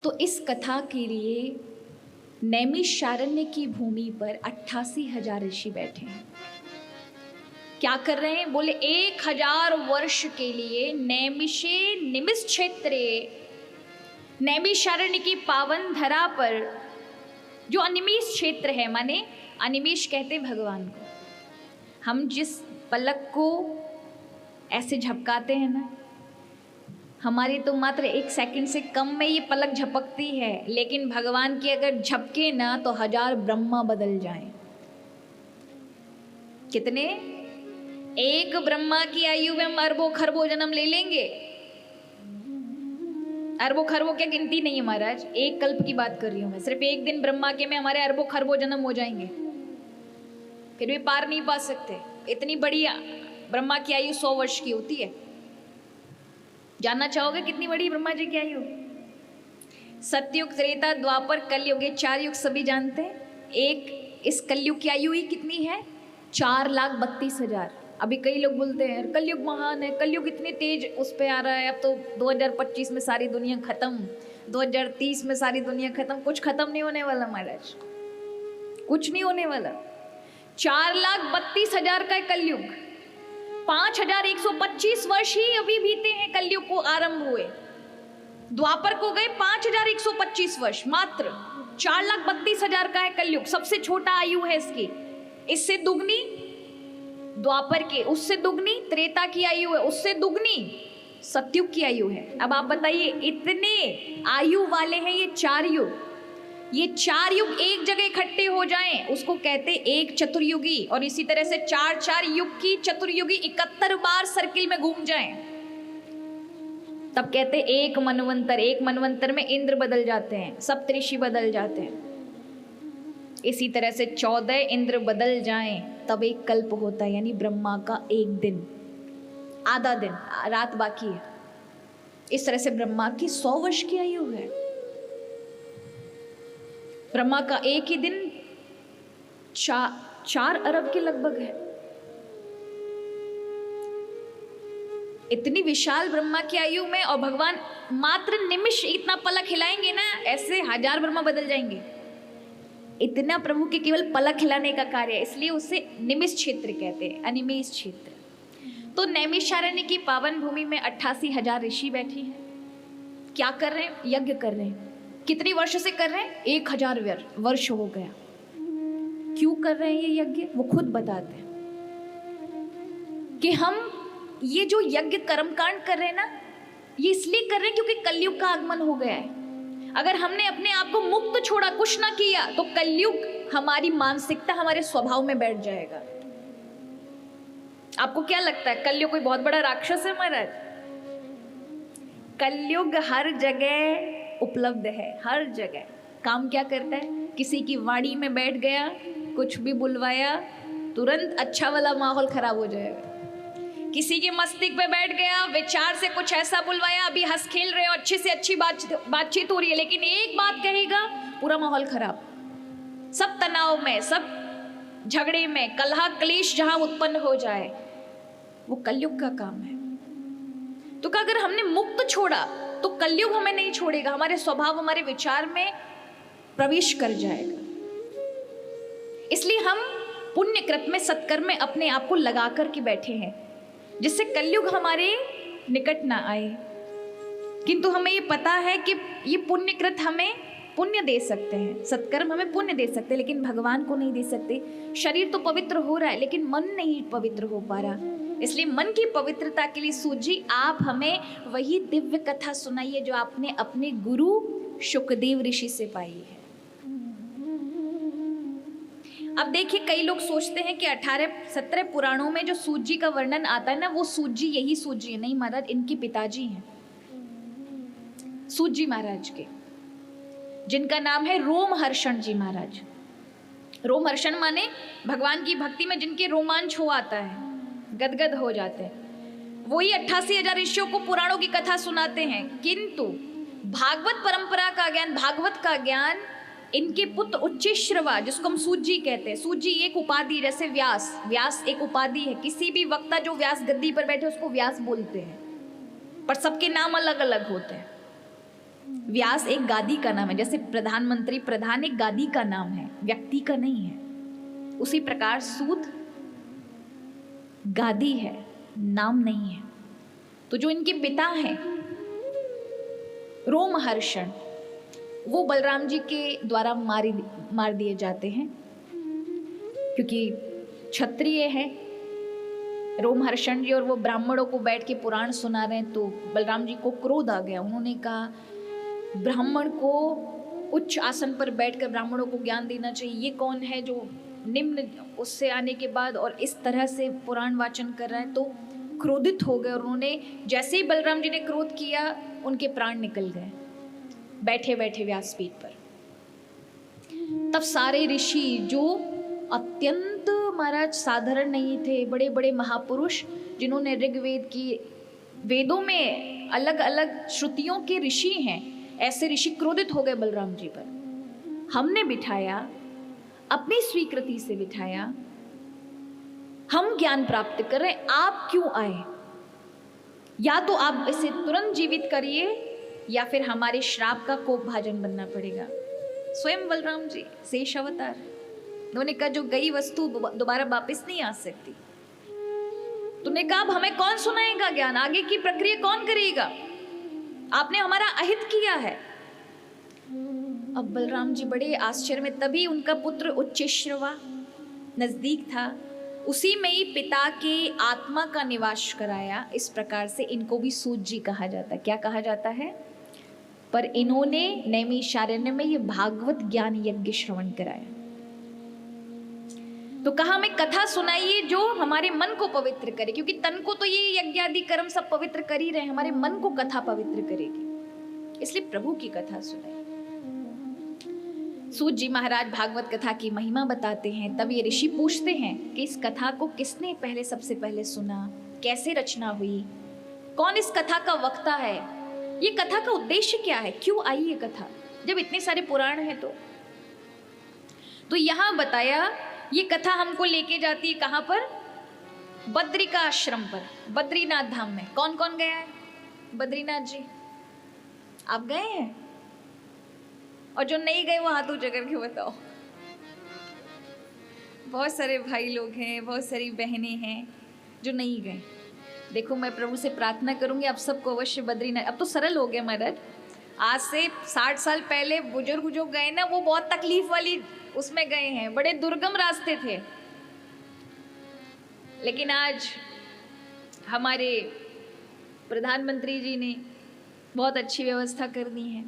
तो इस कथा के लिए नैमिषारण्य की भूमि पर 88,000 ऋषि बैठे हैं। क्या कर रहे हैं? बोले 1,000 वर्ष के लिए नैमिषे निमिष क्षेत्रे, नैमिषारण्य की पावन धरा पर जो अनिमिष क्षेत्र है, माने अनिमिष कहते भगवान को। हम जिस पलक को ऐसे झपकाते हैं ना, हमारी तो मात्र 1 सेकंड से कम में ये पलक झपकती है, लेकिन भगवान की अगर झपके ना तो 1000 ब्रह्मा बदल जाएं। कितने? एक ब्रह्मा की आयु में हम अरबों खरबों जन्म ले लेंगे। अरबों खरबों क्या गिनती नहीं है महाराज, एक कल्प की बात कर रही हूं मैं। सिर्फ एक दिन ब्रह्मा के में हमारे अरबों खरबों जन्म हो जाएंगे, फिर भी पार नहीं पा सकते। इतनी बड़ी ब्रह्मा की आयु 100 वर्ष की होती है। जानना चाहोगे कितनी बड़ी ब्रह्मा जी की आयु? सतयुग, त्रेता, द्वापर, कलयुग, ये 4 युग सभी जानते हैं। एक इस कलयुग की आयु ही कितनी है? 4,32,000। अभी कई लोग बोलते हैं कलयुग महान है, कलयुग इतने तेज उस पे आ रहा है, अब तो 2025 में सारी दुनिया खत्म, 2030 में सारी दुनिया खत्म। कुछ खत्म नहीं होने वाला महाराज, कुछ नहीं होने वाला। 4,32,000 का कलयुग, 5,125 वर्ष ही अभी बीते हैं कलयुग को आरंभ हुए। द्वापर को गए 5,125 वर्ष, मात्र 4,32,000 का है कलयुग। सबसे छोटा आयु है इसकी, इससे दुगनी द्वापर की, उससे दुगनी त्रेता की आयु है, उससे दुगनी सतयुग की आयु है। अब आप बताइए, इतने आयु वाले हैं ये 4 युग। ये 4 युग एक जगह इकट्ठे हो जाएं, उसको कहते एक चतुर्युगी। और इसी तरह से 4 युग की चतुर्युगी 71 बार सर्किल में घूम जाएं, तब कहते एक मनवंतर। एक मनवंतर में इंद्र बदल जाते हैं, सप्तऋषि बदल जाते हैं। इसी तरह से 14 इंद्र बदल जाएं तब एक कल्प होता है, यानी ब्रह्मा का एक दिन, आधा दिन, रात बाकी है। इस तरह से ब्रह्मा की 100 वर्ष की आयु है। ब्रह्मा का एक ही दिन 4 अरब के लगभग है। इतनी विशाल ब्रह्मा की आयु में, और भगवान मात्र निमिष इतना पलक हिलाएंगे ना, ऐसे 1000 ब्रह्मा बदल जाएंगे। इतना प्रभु के केवल पलक हिलाने का कार्य है, इसलिए उसे निमिष क्षेत्र कहते हैं, अनिमेष क्षेत्र। तो नैमिषारण्य की पावन भूमि में 88,000 ऋषि बैठी हैं। क्या कर रहे हैं? यज्ञ कर रहे हैं। कितनी वर्ष से कर रहे हैं? 1,000 वर्ष हो गया। क्यों कर रहे हैं ये यज्ञ? वो खुद बताते हैं कि हम ये जो यज्ञ कर्मकांड कर रहे हैं ना, ये इसलिए कर रहे हैं क्योंकि कलयुग का आगमन हो गया है। अगर हमने अपने आप को मुक्त छोड़ा, कुछ ना किया, तो कलयुग हमारी मानसिकता, हमारे स्वभाव में बैठ जाएगा। आपको क्या लगता है, कलयुग कोई बहुत बड़ा राक्षस है महाराज? कलयुग हर जगह उपलब्ध है, हर जगह। काम क्या करता है? किसी की वाड़ी में बैठ गया, कुछ भी बुलवाया, तुरंत अच्छा वाला माहौल खराब हो जाएगा। किसी के मस्तिष्क पे बैठ गया, विचार से कुछ ऐसा बुलवाया, अभी हंस खेल रहे हो, अच्छे से अच्छी बातचीत हो रही है, लेकिन एक बात कहेगा, पूरा माहौल खराब। सब तनाव में, सब झगड़े में, कलह क्लेश जहां उत्पन्न हो जाए, वो कलयुग का काम है। तो अगर हमने मुक्त छोड़ा तो कलयुग हमें नहीं छोड़ेगा, हमारे स्वभाव, हमारे विचार में प्रवेश कर जाएगा। इसलिए हम पुण्य कृत में, सत्कर्म में अपने आप को लगा कर के बैठे हैं, जिससे कलयुग हमारे निकट ना आए। किंतु हमें ये पता है कि ये पुण्यकृत हमें पुण्य दे सकते हैं, सत्कर्म हमें पुण्य दे सकते हैं, लेकिन भगवान को नहीं दे सकते। शरीर तो पवित्र हो रहा है, लेकिन मन नहीं पवित्र हो पा रहा। इसलिए मन की पवित्रता के लिए सूत जी, आप हमें वही दिव्य कथा सुनाइए जो आपने अपने गुरु शुकदेव ऋषि से पाई है। अब देखिए, कई लोग सोचते हैं कि 18-17 पुराणों में जो सूत जी का वर्णन आता है ना, वो सूत जी यही सूत जी है। नहीं महाराज, इनके पिताजी हैं सूत जी महाराज के, जिनका नाम है रोमहर्षण जी महाराज। रोमहर्षण माने भगवान की भक्ति में जिनके रोमांच हो आता है, गदगद हो जाते हैं, वही 88,000 ऋषियों को पुराणों की कथा सुनाते हैं। किंतु भागवत परंपरा का ज्ञान, भागवत का ज्ञान इनके पुत्र उच्चश्रवा, जिसको हम सूत जी कहते हैं। सूत जी एक उपाधि, जैसे व्यास एक उपाधि है। किसी भी वक्ता जो व्यास गद्दी पर बैठे उसको व्यास बोलते हैं, पर सबके नाम अलग अलग होते हैं। व्यास एक गादी का नाम है, जैसे प्रधानमंत्री, प्रधान एक गादी का नाम है, व्यक्ति का नहीं है। उसी प्रकार सूत गादी है, नाम नहीं है। तो जो इनके पिता हैं रोमहर्षण, वो बलराम जी के द्वारा मार दिए जाते हैं, क्योंकि क्षत्रिय है रोमहर्षण जी और वो ब्राह्मणों को बैठ के पुराण सुना रहे हैं। तो बलराम जी को क्रोध आ गया। उन्होंने कहा ब्राह्मण को उच्च आसन पर बैठकर ब्राह्मणों को ज्ञान देना चाहिए, ये कौन है जो निम्न उससे आने के बाद और इस तरह से पुराण वाचन कर रहा है। तो क्रोधित हो गए और उन्होंने, जैसे ही बलराम जी ने क्रोध किया, उनके प्राण निकल गए बैठे बैठे व्यासपीठ पर। तब सारे ऋषि जो अत्यंत महाराज साधारण नहीं थे, बड़े बड़े महापुरुष जिन्होंने ऋग्वेद की, वेदों में अलग अलग श्रुतियों के ऋषि हैं, ऐसे ऋषि क्रोधित हो गए बलराम जी पर। हमने बिठाया, अपनी स्वीकृति से बिठाया, हम ज्ञान प्राप्त कर रहे, आप क्यों आए? या तो आप इसे तुरंत जीवित करिए या फिर हमारे श्राप का कोप भाजन बनना पड़ेगा। स्वयं बलराम जी शेष अवतार, उन्होंने कहा जो गई वस्तु दोबारा वापस नहीं आ सकती। तुमने कहा अब हमें कौन सुनाएगा ज्ञान, आगे की प्रक्रिया कौन करेगा? आपने हमारा अहित किया है। अब बलराम जी बड़े आश्चर्य में, तभी उनका पुत्र उच्चैश्रवा नजदीक था, उसी में ही पिता के आत्मा का निवास कराया। इस प्रकार से इनको भी सूत जी कहा जाता है। क्या कहा जाता है? पर इन्होंने नैमिषारण्य में ये भागवत ज्ञान यज्ञ श्रवण कराया। तो कहा हमें कथा सुनाइए जो हमारे मन को पवित्र करे, क्योंकि तन को तो ये यज्ञ आदि कर्म सब पवित्र कर ही रहे, हमारे मन को कथा पवित्र करेगी, इसलिए प्रभु की कथा सुनाई। सूत जी महाराज भागवत कथा की महिमा बताते हैं। तब ये ऋषि पूछते हैं कि इस कथा को किसने पहले सबसे पहले सुना, कैसे रचना हुई, कौन इस कथा का वक्ता है, ये कथा का उद्देश्य क्या है, क्यों आई ये कथा, जब इतने सारे पुराण हैं। तो यहां बताया ये कथा हमको लेके जाती है कहां पर? बद्रिका आश्रम पर, बद्रीनाथ धाम में। कौन कौन गया है? बद्रीनाथ जी आप गए हैं? और जो नहीं गए वो हाथ ऊंचा करके बताओ। बहुत सारे भाई लोग हैं, बहुत सारी बहनें हैं जो नहीं गए। देखो मैं प्रभु से प्रार्थना करूंगी आप सबको अवश्य बद्रीनाथ। अब तो सरल हो गया महाराज, आज से 60 साल पहले बुजुर्ग जो गए ना, वो बहुत तकलीफ वाली उसमें गए हैं, बड़े दुर्गम रास्ते थे। लेकिन आज हमारे प्रधानमंत्री जी ने बहुत अच्छी व्यवस्था कर दी है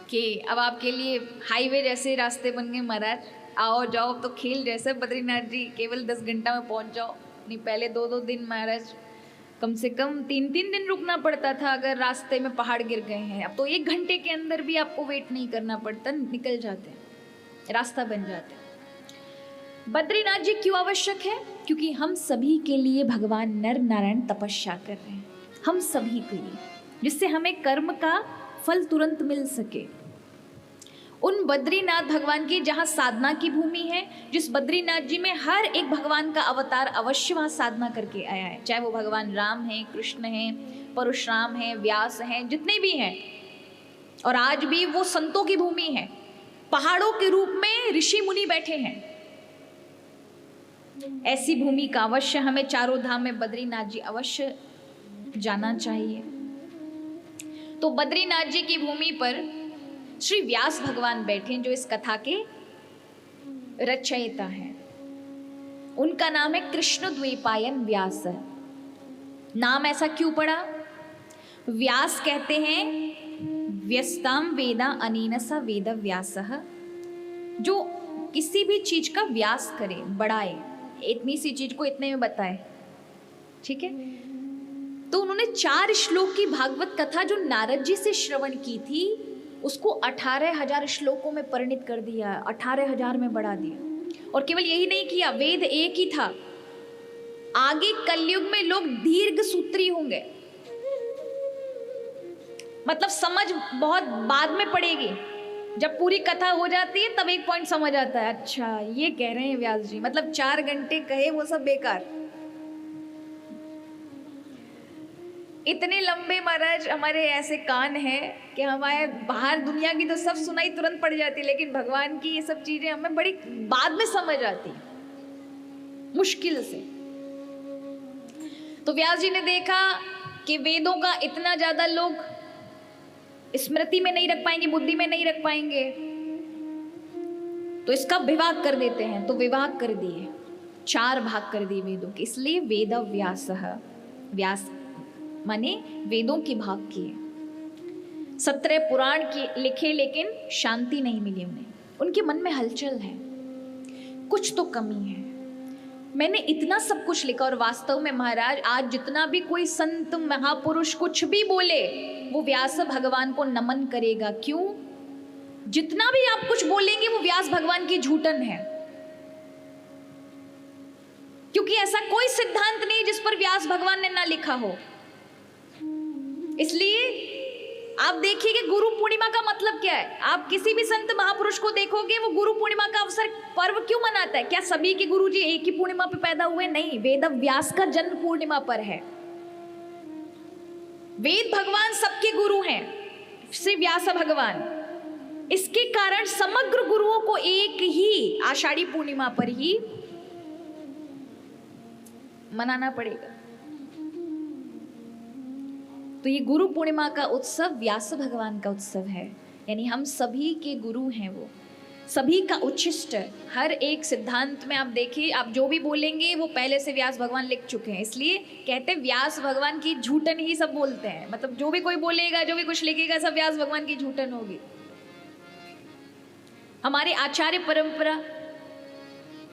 कि अब आपके लिए हाईवे जैसे रास्ते बन गए महाराज। आओ जाओ, अब तो खेल जैसे बद्रीनाथ जी, केवल 10 घंटा में पहुंच जाओ। नहीं पहले 2-2 दिन महाराज, कम से कम 3-3 दिन रुकना पड़ता था अगर रास्ते में पहाड़ गिर गए हैं। अब तो 1 घंटे के अंदर भी आपको वेट नहीं करना पड़ता, निकल जाते हैं, रास्ता बन जाता है। बद्रीनाथ जी क्यों आवश्यक है? क्योंकि हम सभी के लिए भगवान नर नारायण तपस्या कर रहे हैं, हम सभी के लिए, जिससे हमें कर्म का फल तुरंत मिल सके। उन बद्रीनाथ भगवान की जहाँ साधना की भूमि है, जिस बद्रीनाथ जी में हर एक भगवान का अवतार अवश्य वहाँ साधना करके आया है, चाहे वो भगवान राम हैं, कृष्ण हैं, परशुराम हैं, व्यास हैं, जितने भी हैं। और आज भी वो संतों की भूमि है, पहाड़ों के रूप में ऋषि मुनि बैठे हैं। ऐसी भूमि का अवश्य हमें चारों धाम में बद्रीनाथ जी अवश्य जाना चाहिए। तो बद्रीनाथ जी की भूमि पर श्री व्यास भगवान बैठे, जो इस कथा के रचयिता हैं। उनका नाम है कृष्ण द्वैपायन व्यास। नाम ऐसा क्यों पड़ा? व्यास कहते हैं व्यस्ताम वेदा अनेनसा वेद व्यासः, जो किसी भी चीज का व्यास करे, बढ़ाए, इतनी सी चीज को इतने में बताए, ठीक है। तो उन्होंने 4 श्लोक की भागवत कथा जो नारद जी से श्रवण की थी, उसको 18,000 श्लोकों में परिणित कर दिया, 18,000 में बढ़ा दिया। और केवल यही नहीं किया, वेद एक ही था, आगे कलयुग में लोग दीर्घ सूत्री होंगे, मतलब समझ बहुत बाद में पड़ेगी। जब पूरी कथा हो जाती है तब एक पॉइंट समझ आता है, अच्छा ये कह रहे हैं व्यास जी, मतलब 4 घंटे कहे वो सब बेकार। इतने लंबे महाराज हमारे ऐसे कान हैं कि हमारे बाहर दुनिया की तो सब सुनाई तुरंत पड़ जाती है, लेकिन भगवान की ये सब चीजें हमें बड़ी बाद में समझ आती हैं, मुश्किल से। तो व्यास जी ने देखा कि वेदों का इतना ज्यादा लोग स्मृति में नहीं रख पाएंगे, बुद्धि में नहीं रख पाएंगे, तो इसका विभाग कर देते हैं। तो विभाग कर दिए, 4 भाग कर दिए वेदों के। इसलिए वेद व्यास, व्यास माने वेदों की भाग किए। 17 पुराण की लिखे, लेकिन शांति नहीं मिली उन्हें। उनके मन में हलचल है, कुछ तो कमी है। मैंने इतना सब कुछ लिखा, और वास्तव में महाराज आज जितना भी कोई संत महापुरुष कुछ भी बोले, वो व्यास भगवान को नमन करेगा। क्यों? जितना भी आप कुछ बोलेंगे वो व्यास भगवान की झूठन है, क्योंकि ऐसा कोई सिद्धांत नहीं जिस पर व्यास भगवान ने ना लिखा हो। इसलिए आप देखिए कि गुरु पूर्णिमा का मतलब क्या है। आप किसी भी संत महापुरुष को देखोगे, वो गुरु पूर्णिमा का अवसर पर्व क्यों मनाता है? क्या सभी के गुरु जी एक ही पूर्णिमा पे पैदा हुए? नहीं, वेद व्यास का जन्म पूर्णिमा पर है। वेद भगवान सबके गुरु हैं, श्री व्यास भगवान। इसके कारण समग्र गुरुओं को एक ही आषाढ़ी पूर्णिमा पर ही मनाना पड़ेगा। तो ये गुरु पूर्णिमा का उत्सव व्यास भगवान का उत्सव है, यानी हम सभी के गुरु हैं, वो सभी का उच्छिष्ट। हर एक सिद्धांत में आप देखिए, आप जो भी बोलेंगे वो पहले से व्यास भगवान लिख चुके हैं। इसलिए कहते हैं व्यास भगवान की झूठन ही सब बोलते हैं, मतलब जो भी कोई बोलेगा, जो भी कुछ लिखेगा, सब व्यास भगवान की झूठन होगी। हमारे आचार्य परंपरा,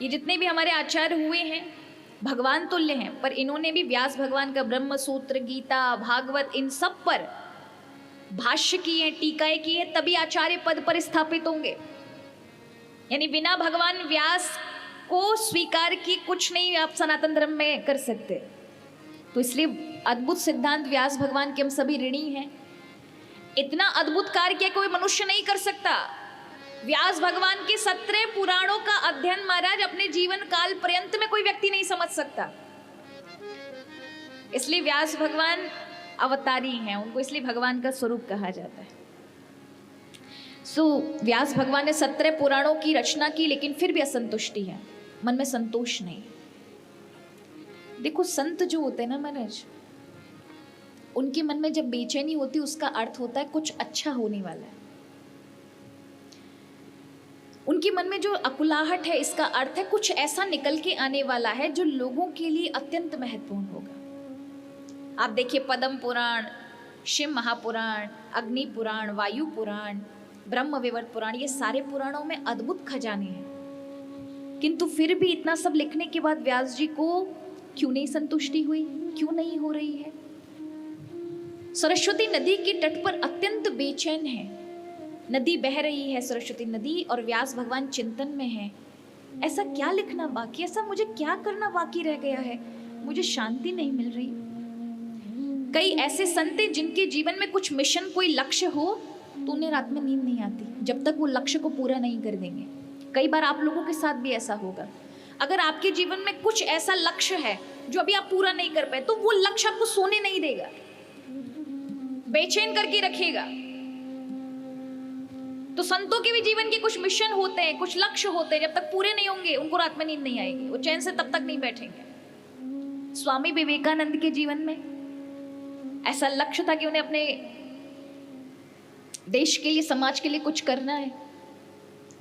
ये जितने भी हमारे आचार्य हुए हैं भगवान तुल्य हैं, पर इन्होंने भी व्यास भगवान का ब्रह्म सूत्र, गीता, भागवत, इन सब पर भाष्य किए, टीकाएं की है, तभी आचार्य पद पर स्थापित होंगे। यानी बिना भगवान व्यास को स्वीकार किए कुछ नहीं आप सनातन धर्म में कर सकते। तो इसलिए अद्भुत सिद्धांत व्यास भगवान के हम सभी ऋणी हैं। इतना अद्भुत कार्य कोई मनुष्य नहीं कर सकता। व्यास भगवान के 17 पुराणों का अध्ययन महाराज अपने जीवन काल पर्यंत में कोई व्यक्ति नहीं समझ सकता। इसलिए व्यास भगवान अवतारी हैं, उनको इसलिए भगवान का स्वरूप कहा जाता है। व्यास भगवान ने 17 पुराणों की रचना की, लेकिन फिर भी असंतुष्टि है, मन में संतोष नहीं। देखो संत जो होते हैं ना महाराज, उनके मन में जब बेचैनी होती है उसका अर्थ होता है कुछ अच्छा होने वाला है। उनके मन में जो अकुलाहट है, इसका अर्थ है कुछ ऐसा निकल के आने वाला है जो लोगों के लिए अत्यंत महत्वपूर्ण होगा। आप देखिए पद्म पुराण, शिव महापुराण, अग्नि पुराण, वायु पुराण, ब्रह्म विवर्त पुराण, ये सारे पुराणों में अद्भुत खजाने हैं। किंतु फिर भी इतना सब लिखने के बाद व्यास जी को क्यों नहीं संतुष्टि हुई, क्यों नहीं हो रही है? सरस्वती नदी के तट पर अत्यंत बेचैन है, नदी बह रही है सरस्वती नदी, और व्यास भगवान चिंतन में है। ऐसा क्या लिखना बाकी, ऐसा मुझे क्या करना बाकी रह गया है, मुझे शांति नहीं मिल रही। कई ऐसे संत जिनके जीवन में कुछ मिशन, कोई लक्ष्य हो, तो उन्हें रात में नींद नहीं आती जब तक वो लक्ष्य को पूरा नहीं कर देंगे। कई बार आप लोगों के साथ भी ऐसा होगा। अगर आपके जीवन में कुछ ऐसा लक्ष्य है जो अभी आप पूरा नहीं कर पाए, तो वो लक्ष्य आपको सोने नहीं देगा, बेचैन करके रखेगा। तो संतों के भी जीवन के कुछ मिशन होते हैं, कुछ लक्ष्य होते हैं, जब तक पूरे नहीं होंगे उनको रात में नींद नहीं आएगी, वो चैन से तब तक नहीं बैठेंगे। स्वामी विवेकानंद के जीवन में ऐसा लक्ष्य था कि उन्हें अपने देश के लिए, समाज के लिए कुछ करना है,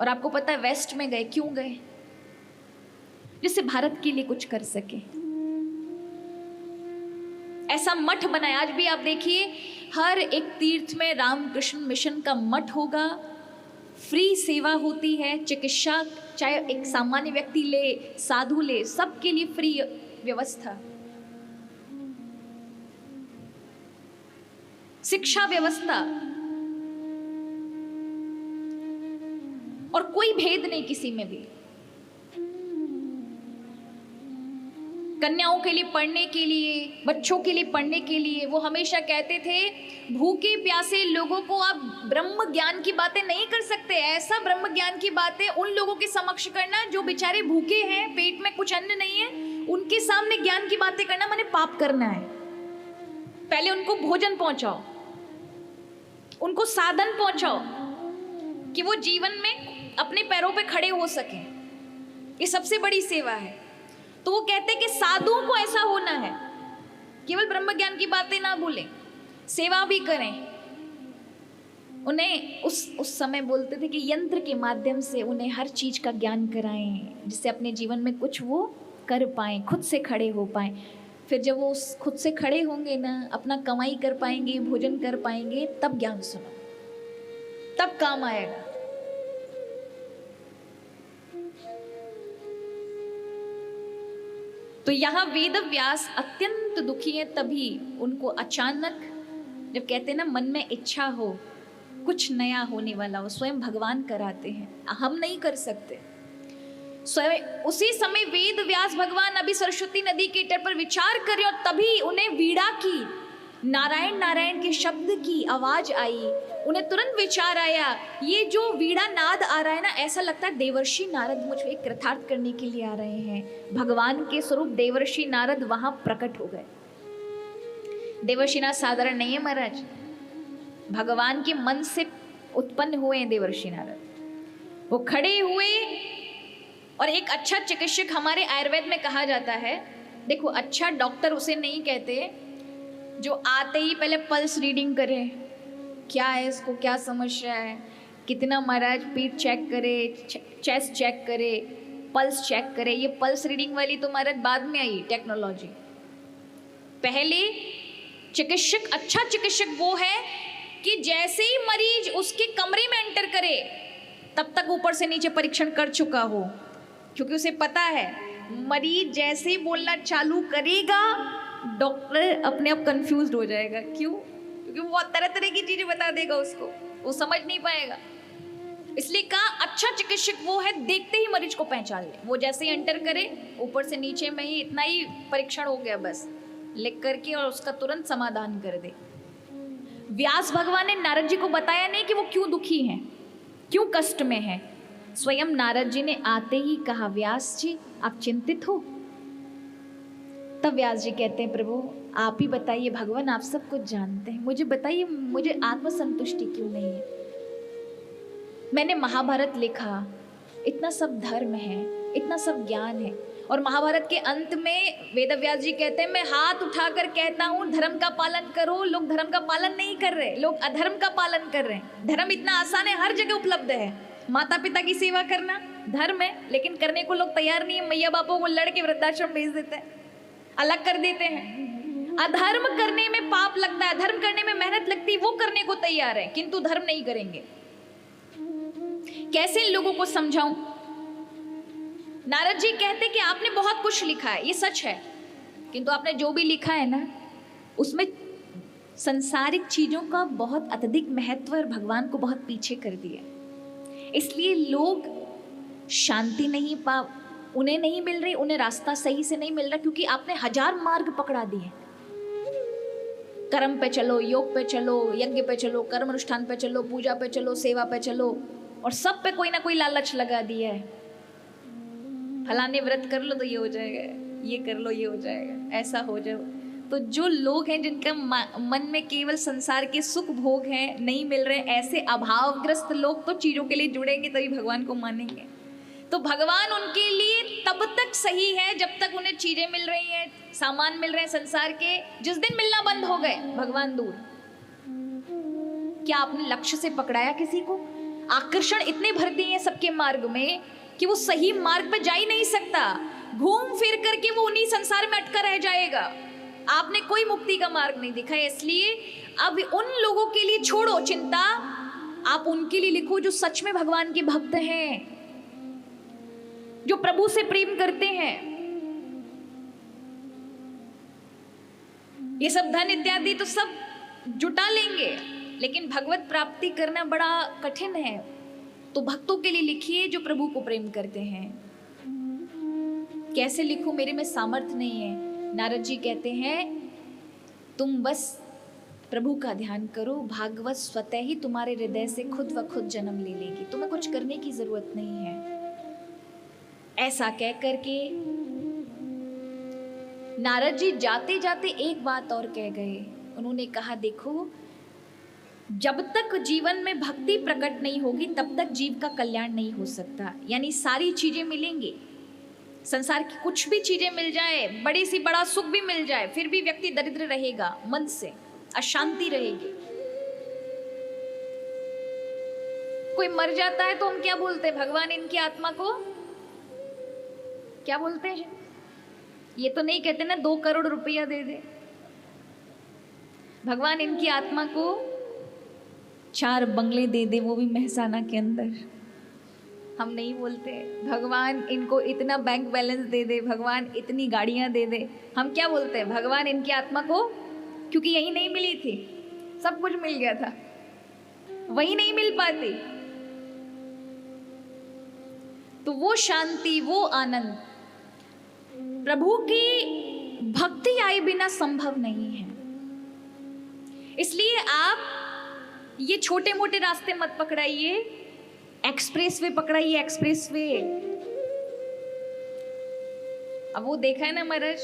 और आपको पता है वेस्ट में गए। क्यों गए? जिससे भारत के लिए कुछ कर सके। ऐसा मठ बनाया। आज भी आप देखिए हर एक तीर्थ में रामकृष्ण मिशन का मठ होगा, फ्री सेवा होती है, चिकित्सा चाहे एक सामान्य व्यक्ति ले, साधु ले, सबके लिए फ्री व्यवस्था, शिक्षा व्यवस्था, और कोई भेद नहीं किसी में भी। कन्याओं के लिए पढ़ने के लिए, बच्चों के लिए पढ़ने के लिए वो हमेशा कहते थे भूखे प्यासे लोगों को आप ब्रह्म ज्ञान की बातें नहीं कर सकते। ऐसा ब्रह्म ज्ञान की बातें उन लोगों के समक्ष करना जो बेचारे भूखे हैं, पेट में कुछ अन्न नहीं है, उनके सामने ज्ञान की बातें करना माने पाप करना है। पहले उनको भोजन पहुंचाओ, उनको साधन पहुंचाओ कि वो जीवन में अपने पैरों पे खड़े हो सके। ये सबसे बड़ी सेवा है। तो वो कहते हैं कि साधुओं को ऐसा होना है, केवल ब्रह्म ज्ञान की बातें ना भूलें, सेवा भी करें। उन्हें उस समय बोलते थे कि यंत्र के माध्यम से उन्हें हर चीज का ज्ञान कराएं, जिससे अपने जीवन में कुछ वो कर पाएं, खुद से खड़े हो पाएं। फिर जब वो खुद से खड़े होंगे ना, अपना कमाई कर पाएंगे, भोजन कर पाएंगे, तब ज्ञान सुनो, तब काम आएगा। तो यहाँ वेद व्यास अत्यंत दुखी है, तभी उनको अचानक जब कहते हैं ना मन में इच्छा हो, कुछ नया होने वाला हो, स्वयं भगवान कराते हैं, हम नहीं कर सकते। स्वयं उसी समय वेद व्यास भगवान अभी सरस्वती नदी के तट पर विचार कर रहे और तभी उन्हें वीणा की, नारायण नारायण के शब्द की आवाज आई। उन्हें तुरंत विचार आया, ये जो वीणा नाद आ रहा है ना, ऐसा लगता है देवर्षि नारद मुझे कृतार्थ करने के लिए आ रहे हैं। भगवान के स्वरूप देवर्षि नारद वहां प्रकट हो गए। देवर्षि नारद साधारण नहीं है महाराज, भगवान के मन से उत्पन्न हुए हैं देवर्षि नारद। वो खड़े हुए और एक अच्छा चिकित्सक हमारे आयुर्वेद में कहा जाता है, देखो अच्छा डॉक्टर उसे नहीं कहते जो आते ही पहले पल्स रीडिंग करे, क्या है इसको, क्या समस्या है, कितना महाराज पीठ चेक करे, चेस्ट चेक करे, पल्स चेक करे। ये पल्स रीडिंग वाली तो महाराज बाद में आई टेक्नोलॉजी। पहले चिकित्सक, अच्छा चिकित्सक वो है कि जैसे ही मरीज उसके कमरे में एंटर करे तब तक ऊपर से नीचे परीक्षण कर चुका हो, क्योंकि उसे पता है मरीज जैसे ही बोलना चालू करेगा डॉक्टर अपने आप कंफ्यूज हो जाएगा। क्यों? क्योंकि वो तरह तरह की चीजें बता देगा उसको, वो समझ नहीं पाएगा। इसलिए कहा अच्छा चिकित्सक वो है देखते ही मरीज को पहचान ले। वो जैसे ही एंटर करे ऊपर से नीचे में ही इतना ही परीक्षण हो गया बस, लिख करके और उसका तुरंत समाधान कर दे। व्यास भगवान ने नारद जी को बताया नहीं कि वो क्यों दुखी हैं, क्यों कष्ट में हैं। स्वयं नारद जी ने आते ही कहा, व्यास जी आप चिंतित हो? तब व्यास जी कहते हैं, प्रभु आप ही बताइए, भगवान आप सब कुछ जानते हैं, मुझे बताइए मुझे आत्मसंतुष्टि क्यों नहीं है। मैंने महाभारत लिखा, इतना सब धर्म है, इतना सब ज्ञान है, और महाभारत के अंत में वेद व्यास जी कहते हैं मैं हाथ उठाकर कहता हूँ धर्म का पालन करो। लोग धर्म का पालन नहीं कर रहे, लोग अधर्म का पालन कर रहे हैं। धर्म इतना आसान है, हर जगह उपलब्ध है। माता पिता की सेवा करना धर्म है, लेकिन करने को लोग तैयार नहीं है। मैया बापों को लड़के वृद्धाश्रम भेज देते हैं, अलग कर देते हैं। अधर्म करने में पाप लगता है, धर्म करने में मेहनत लगती है, वो करने को तैयार है, किंतु धर्म नहीं करेंगे। कैसे इन लोगों को समझाऊं? नारद जी कहते कि आपने बहुत कुछ लिखा है, ये सच है, किंतु आपने जो भी लिखा है ना उसमें संसारिक चीजों का बहुत अत्यधिक महत्व और भगवान को बहुत पीछे कर दिया। इसलिए लोग शांति नहीं उन्हें नहीं मिल रही, उन्हें रास्ता सही से नहीं मिल रहा, क्योंकि आपने 1000 मार्ग पकड़ा दिए। कर्म पे चलो, योग पे चलो, यज्ञ पे चलो, कर्म अनुष्ठान पे चलो, पूजा पे चलो, सेवा पे चलो, और सब पे कोई ना कोई लालच लगा दिया है। फलाने व्रत कर लो तो ये हो जाएगा, ये कर लो ये हो जाएगा, ऐसा हो जाओ। तो जो लोग हैं जिनका मन में केवल संसार के सुख भोग हैं, नहीं मिल रहे, ऐसे अभावग्रस्त लोग तो चीजों के लिए जुड़ेंगे तभी भगवान को मानेंगे। तो भगवान उनके लिए तब तक सही है जब तक उन्हें चीजें मिल रही हैं, सामान मिल रहे हैं संसार के। जिस दिन मिलना बंद हो गए भगवान दूर। क्या आपने लक्ष्य से पकड़ाया किसी को? आकर्षण इतने भर दिए हैं सबके मार्ग में कि वो सही मार्ग पे जा ही नहीं सकता, घूम फिर करके वो उन्हीं संसार में अटका रह जाएगा। आपने कोई मुक्ति का मार्ग नहीं दिखाया, इसलिए अब उन लोगों के लिए छोड़ो चिंता, आप उनके लिए लिखो जो सच में भगवान के भक्त हैं, जो प्रभु से प्रेम करते हैं। ये सब धन इत्यादि तो सब जुटा लेंगे, लेकिन भगवत प्राप्ति करना बड़ा कठिन है। तो भक्तों के लिए लिखिए जो प्रभु को प्रेम करते हैं। कैसे लिखूं, मेरे में सामर्थ्य नहीं है। नारद जी कहते हैं तुम बस प्रभु का ध्यान करो, भागवत स्वतः ही तुम्हारे हृदय से खुद व खुद जन्म ले लेगी, तुम्हें कुछ करने की जरूरत नहीं है। ऐसा कह करके नारद जी जाते जाते एक बात और कह गए उन्होंने कहा देखो, जब तक जीवन में भक्ति प्रकट नहीं होगी तब तक जीव का कल्याण नहीं हो सकता। यानी सारी चीजें मिलेंगी, संसार की कुछ भी चीजें मिल जाए, बड़ी सी बड़ा सुख भी मिल जाए, फिर भी व्यक्ति दरिद्र रहेगा, मन से अशांति रहेगी। कोई मर जाता है तो हम क्या बोलते हैं? भगवान इनकी आत्मा को क्या बोलते हैं? ये तो नहीं कहते ना 2 करोड़ रुपया दे दे। भगवान इनकी आत्मा को 4 बंगले दे दे, वो भी महसाना के अंदर। हम नहीं बोलते भगवान इनको इतना बैंक बैलेंस दे दे, भगवान इतनी गाड़ियां दे दे। हम क्या बोलते हैं? भगवान इनकी आत्मा को, क्योंकि यही नहीं मिली थी, सब कुछ मिल गया था, वही नहीं मिल पाती, तो वो शांति, वो आनंद प्रभु की भक्ति आए बिना संभव नहीं है। इसलिए आप ये छोटे मोटे रास्ते मत पकड़ाइए, एक्सप्रेस वे पकड़ाइए, एक्सप्रेस वे। अब वो देखा है ना महाराज,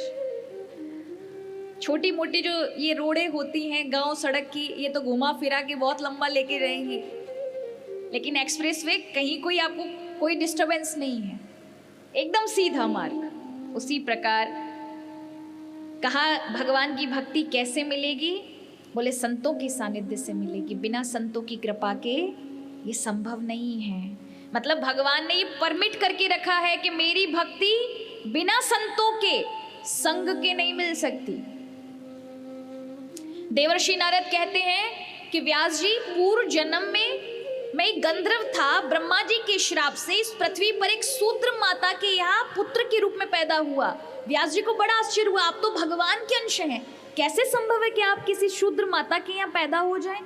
छोटी मोटी जो ये रोडें होती हैं गांव सड़क की, ये तो घुमा फिरा के बहुत लंबा लेके रहेंगी, लेकिन एक्सप्रेस वे कहीं कोई आपको कोई डिस्टरबेंस नहीं है, एकदम सीधा मार्ग। उसी प्रकार कहा भगवान की भक्ति कैसे मिलेगी? बोले संतों के सानिध्य से मिलेगी, बिना संतों की कृपा के ये संभव नहीं है। मतलब भगवान ने ये परमिट करके रखा है कि मेरी भक्ति बिना संतों के संग के नहीं मिल सकती। देवर्षि नारद कहते हैं कि व्यास जी, पूर्व जन्म में मैं एक गंधर्व था, ब्रह्मा जी के श्राप से इस पृथ्वी पर एक शूद्र माता के यहाँ पुत्र के रूप में पैदा हुआ। व्यास जी को बड़ा आश्चर्य हुआ, आप तो भगवान के अंश हैं, कैसे संभव है कि आप किसी शूद्र माता के यहाँ पैदा हो जाएं?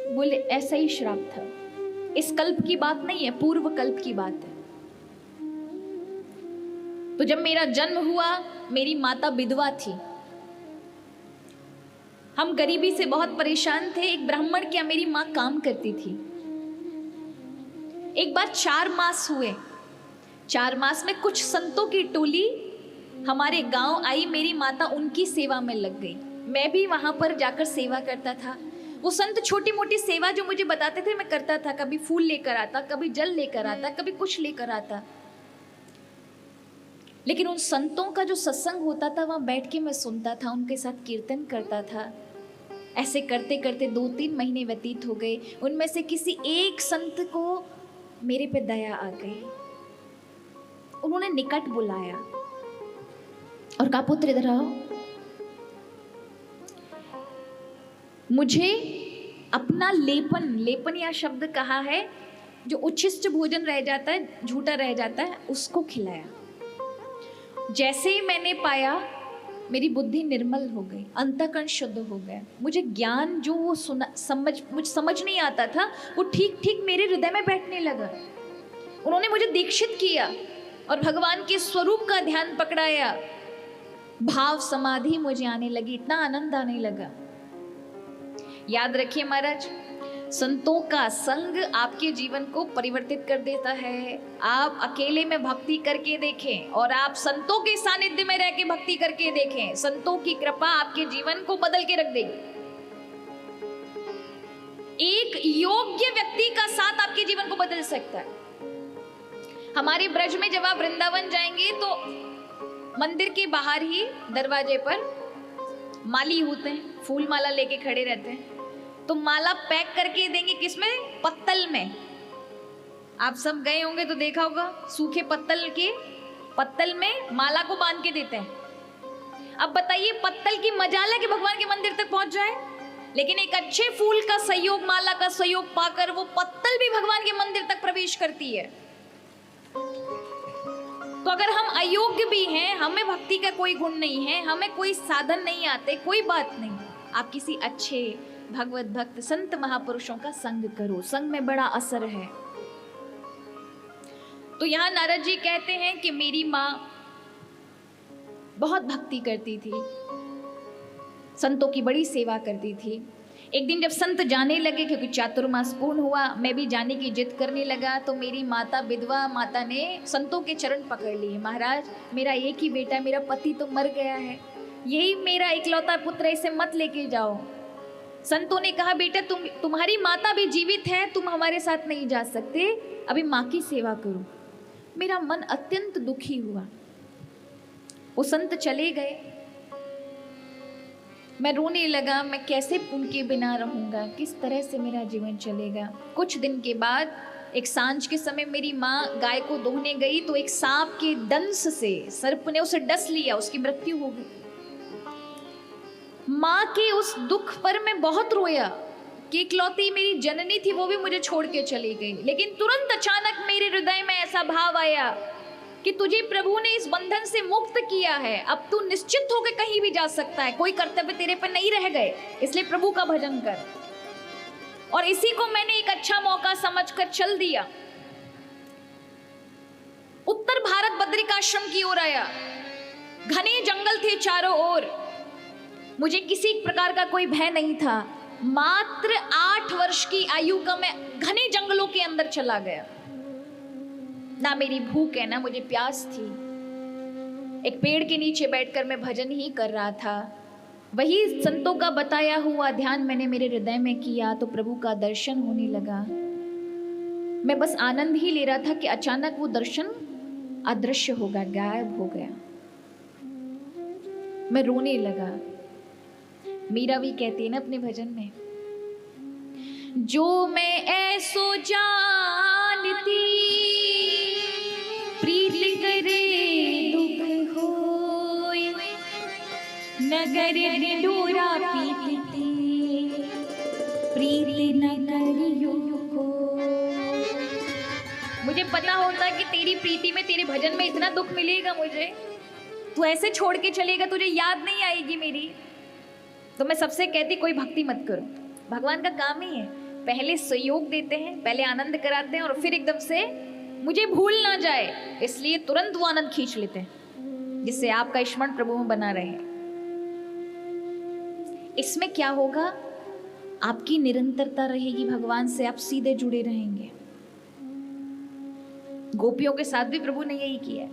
बोले ऐसा ही श्राप था, इस कल्प की बात नहीं है, पूर्व कल्प की बात है। तो जब मेरा जन्म हुआ, मेरी माता विधवा थी, हम गरीबी से बहुत परेशान थे। एक ब्राह्मण के यहाँ मेरी माँ काम करती थी। एक बार 4 मास हुए, 4 मास में कुछ संतों की टोली हमारे गांव आई, मेरी माता उनकी सेवा में लग गई। मैं भी वहां पर जाकर सेवा करता था। वो संत छोटी मोटी सेवा जो मुझे बताते थे मैं करता था, कभी फूल लेकर आता, कभी जल लेकर आता, कभी कुछ लेकर आता। लेकिन उन संतों का जो सत्संग होता था वहां बैठ के मैं सुनता था, उनके साथ कीर्तन करता था। ऐसे करते करते 2-3 महीने व्यतीत हो गए। उनमें से किसी एक संत को मेरे पे दया आ गई, उन्होंने निकट बुलाया और कहा पुत्र इधर आओ, मुझे अपना लेपन, लेपन या शब्द कहा है जो उच्छिष्ट भोजन रह जाता है, झूठा रह जाता है, उसको खिलाया। जैसे ही मैंने पाया मेरी बुद्धि निर्मल हो गई, अंतःकरण शुद्ध हो गया। मुझे ज्ञान जो वो मुझे समझ नहीं आता था, वो ठीक ठीक मेरे हृदय में बैठने लगा। उन्होंने मुझे दीक्षित किया और भगवान के स्वरूप का ध्यान पकड़ाया, भाव समाधि मुझे आने लगी, इतना आनंद आने लगा। याद रखिए महाराज, संतों का संग आपके जीवन को परिवर्तित कर देता है। आप अकेले में भक्ति करके देखें और आप संतों के सानिध्य में रह के भक्ति करके देखें, संतों की कृपा आपके जीवन को बदल के रख देगी। एक योग्य व्यक्ति का साथ आपके जीवन को बदल सकता है। हमारे ब्रज में जब आप वृंदावन जाएंगे तो मंदिर के बाहर ही दरवाजे पर माली होते हैं, फूल माला लेके खड़े रहते हैं, तो माला पैक करके देंगे, किसमें? पत्तल में। आप सब गए होंगे तो देखा होगा, सूखे पत्तल में माला को बांध के देते हैं। अब बताइए, पत्तल की मजाल है कि भगवान के मंदिर तक पहुंच जाए, लेकिन एक अच्छे फूल का सहयोग, माला का सहयोग पाकर वो पत्तल भी भगवान के मंदिर तक प्रवेश करती है। तो अगर हम अयोग्य भी हैं, हमें भक्ति का कोई गुण नहीं है, हमें कोई साधन नहीं आते, कोई बात नहीं, आप किसी अच्छे भगवत भक्त संत महापुरुषों का संग करो, संग में बड़ा असर है। तो यहां नारद जी कहते हैं कि मेरी माँ बहुत भक्ति करती थी, संतों की बड़ी सेवा करती थी। एक दिन जब संत जाने लगे, क्योंकि चातुर्मास पूर्ण हुआ, मैं भी जाने की जिद करने लगा, तो मेरी माता, विधवा माता ने संतों के चरण पकड़ लिए। महाराज, मेरा एक ही बेटा, मेरा पति तो मर गया है, यही मेरा इकलौता पुत्र है, इसे मत लेके जाओ। संतों ने कहा बेटा तुम्हारी माता भी जीवित है, तुम हमारे साथ नहीं जा सकते, अभी माँ की सेवा करो। मेरा मन अत्यंत दुखी हुआ। वो संत चले गए, मैं रोने लगा, मैं कैसे उनके बिना रहूंगा, किस तरह से मेरा जीवन चलेगा। कुछ दिन के बाद एक सांझ के समय मेरी माँ गाय को दोहने गई तो एक सांप के दंश से सर्प ने उसे डस लिया, उसकी मृत्यु हो गई। माँ के उस दुख पर मैं बहुत रोया कि इकलौती मेरी जननी थी, वो भी मुझे छोड़ के चली गई। लेकिन तुरंत अचानक मेरे हृदय में ऐसा भाव आया कि तुझे प्रभु ने इस बंधन से मुक्त किया है, अब तू निश्चित होकर कहीं भी जा सकता है, कोई कर्तव्य तेरे पे नहीं रह गए, इसलिए प्रभु का भजन कर। और इसी को मैंने एक अच्छा मौका समझकर चल दिया। उत्तर भारत बद्रिकाश्रम की ओर आया। घने जंगल थे चारों ओर, मुझे किसी प्रकार का कोई भय नहीं था। मात्र 8 वर्ष की आयु का मैं घने जंगलों के अंदर चला गया। ना मेरी भूख है ना मुझे प्यास थी। एक पेड़ के नीचे बैठकर मैं भजन ही कर रहा था। वही संतों का बताया हुआ ध्यान मैंने मेरे हृदय में किया तो प्रभु का दर्शन होने लगा। मैं बस आनंद ही ले रहा था कि अचानक वो दर्शन अदृश्य हो गया, गायब हो गया। मैं रोने लगा। मीरा भी कहती है ना अपने भजन में, जो मैं ऐसो जानती प्रीत करे दुख होय, नगर ढिंढोरा पीती प्रीत न करियो को। मुझे पता होता कि तेरी प्रीति में, तेरे भजन में इतना दुख मिलेगा मुझे, तू ऐसे छोड़ के चलेगा, तुझे याद नहीं आएगी मेरी। तो मैं सबसे कहती कोई भक्ति मत करो। भगवान का काम ही है, पहले सहयोग देते हैं, पहले आनंद कराते हैं और फिर एकदम से मुझे भूल ना जाए इसलिए तुरंत वो आनंद खींच लेते हैं, जिससे आपका स्मरण प्रभु में बना रहे। इसमें क्या होगा, आपकी निरंतरता रहेगी भगवान से, आप सीधे जुड़े रहेंगे। गोपियों के साथ भी प्रभु ने यही किया।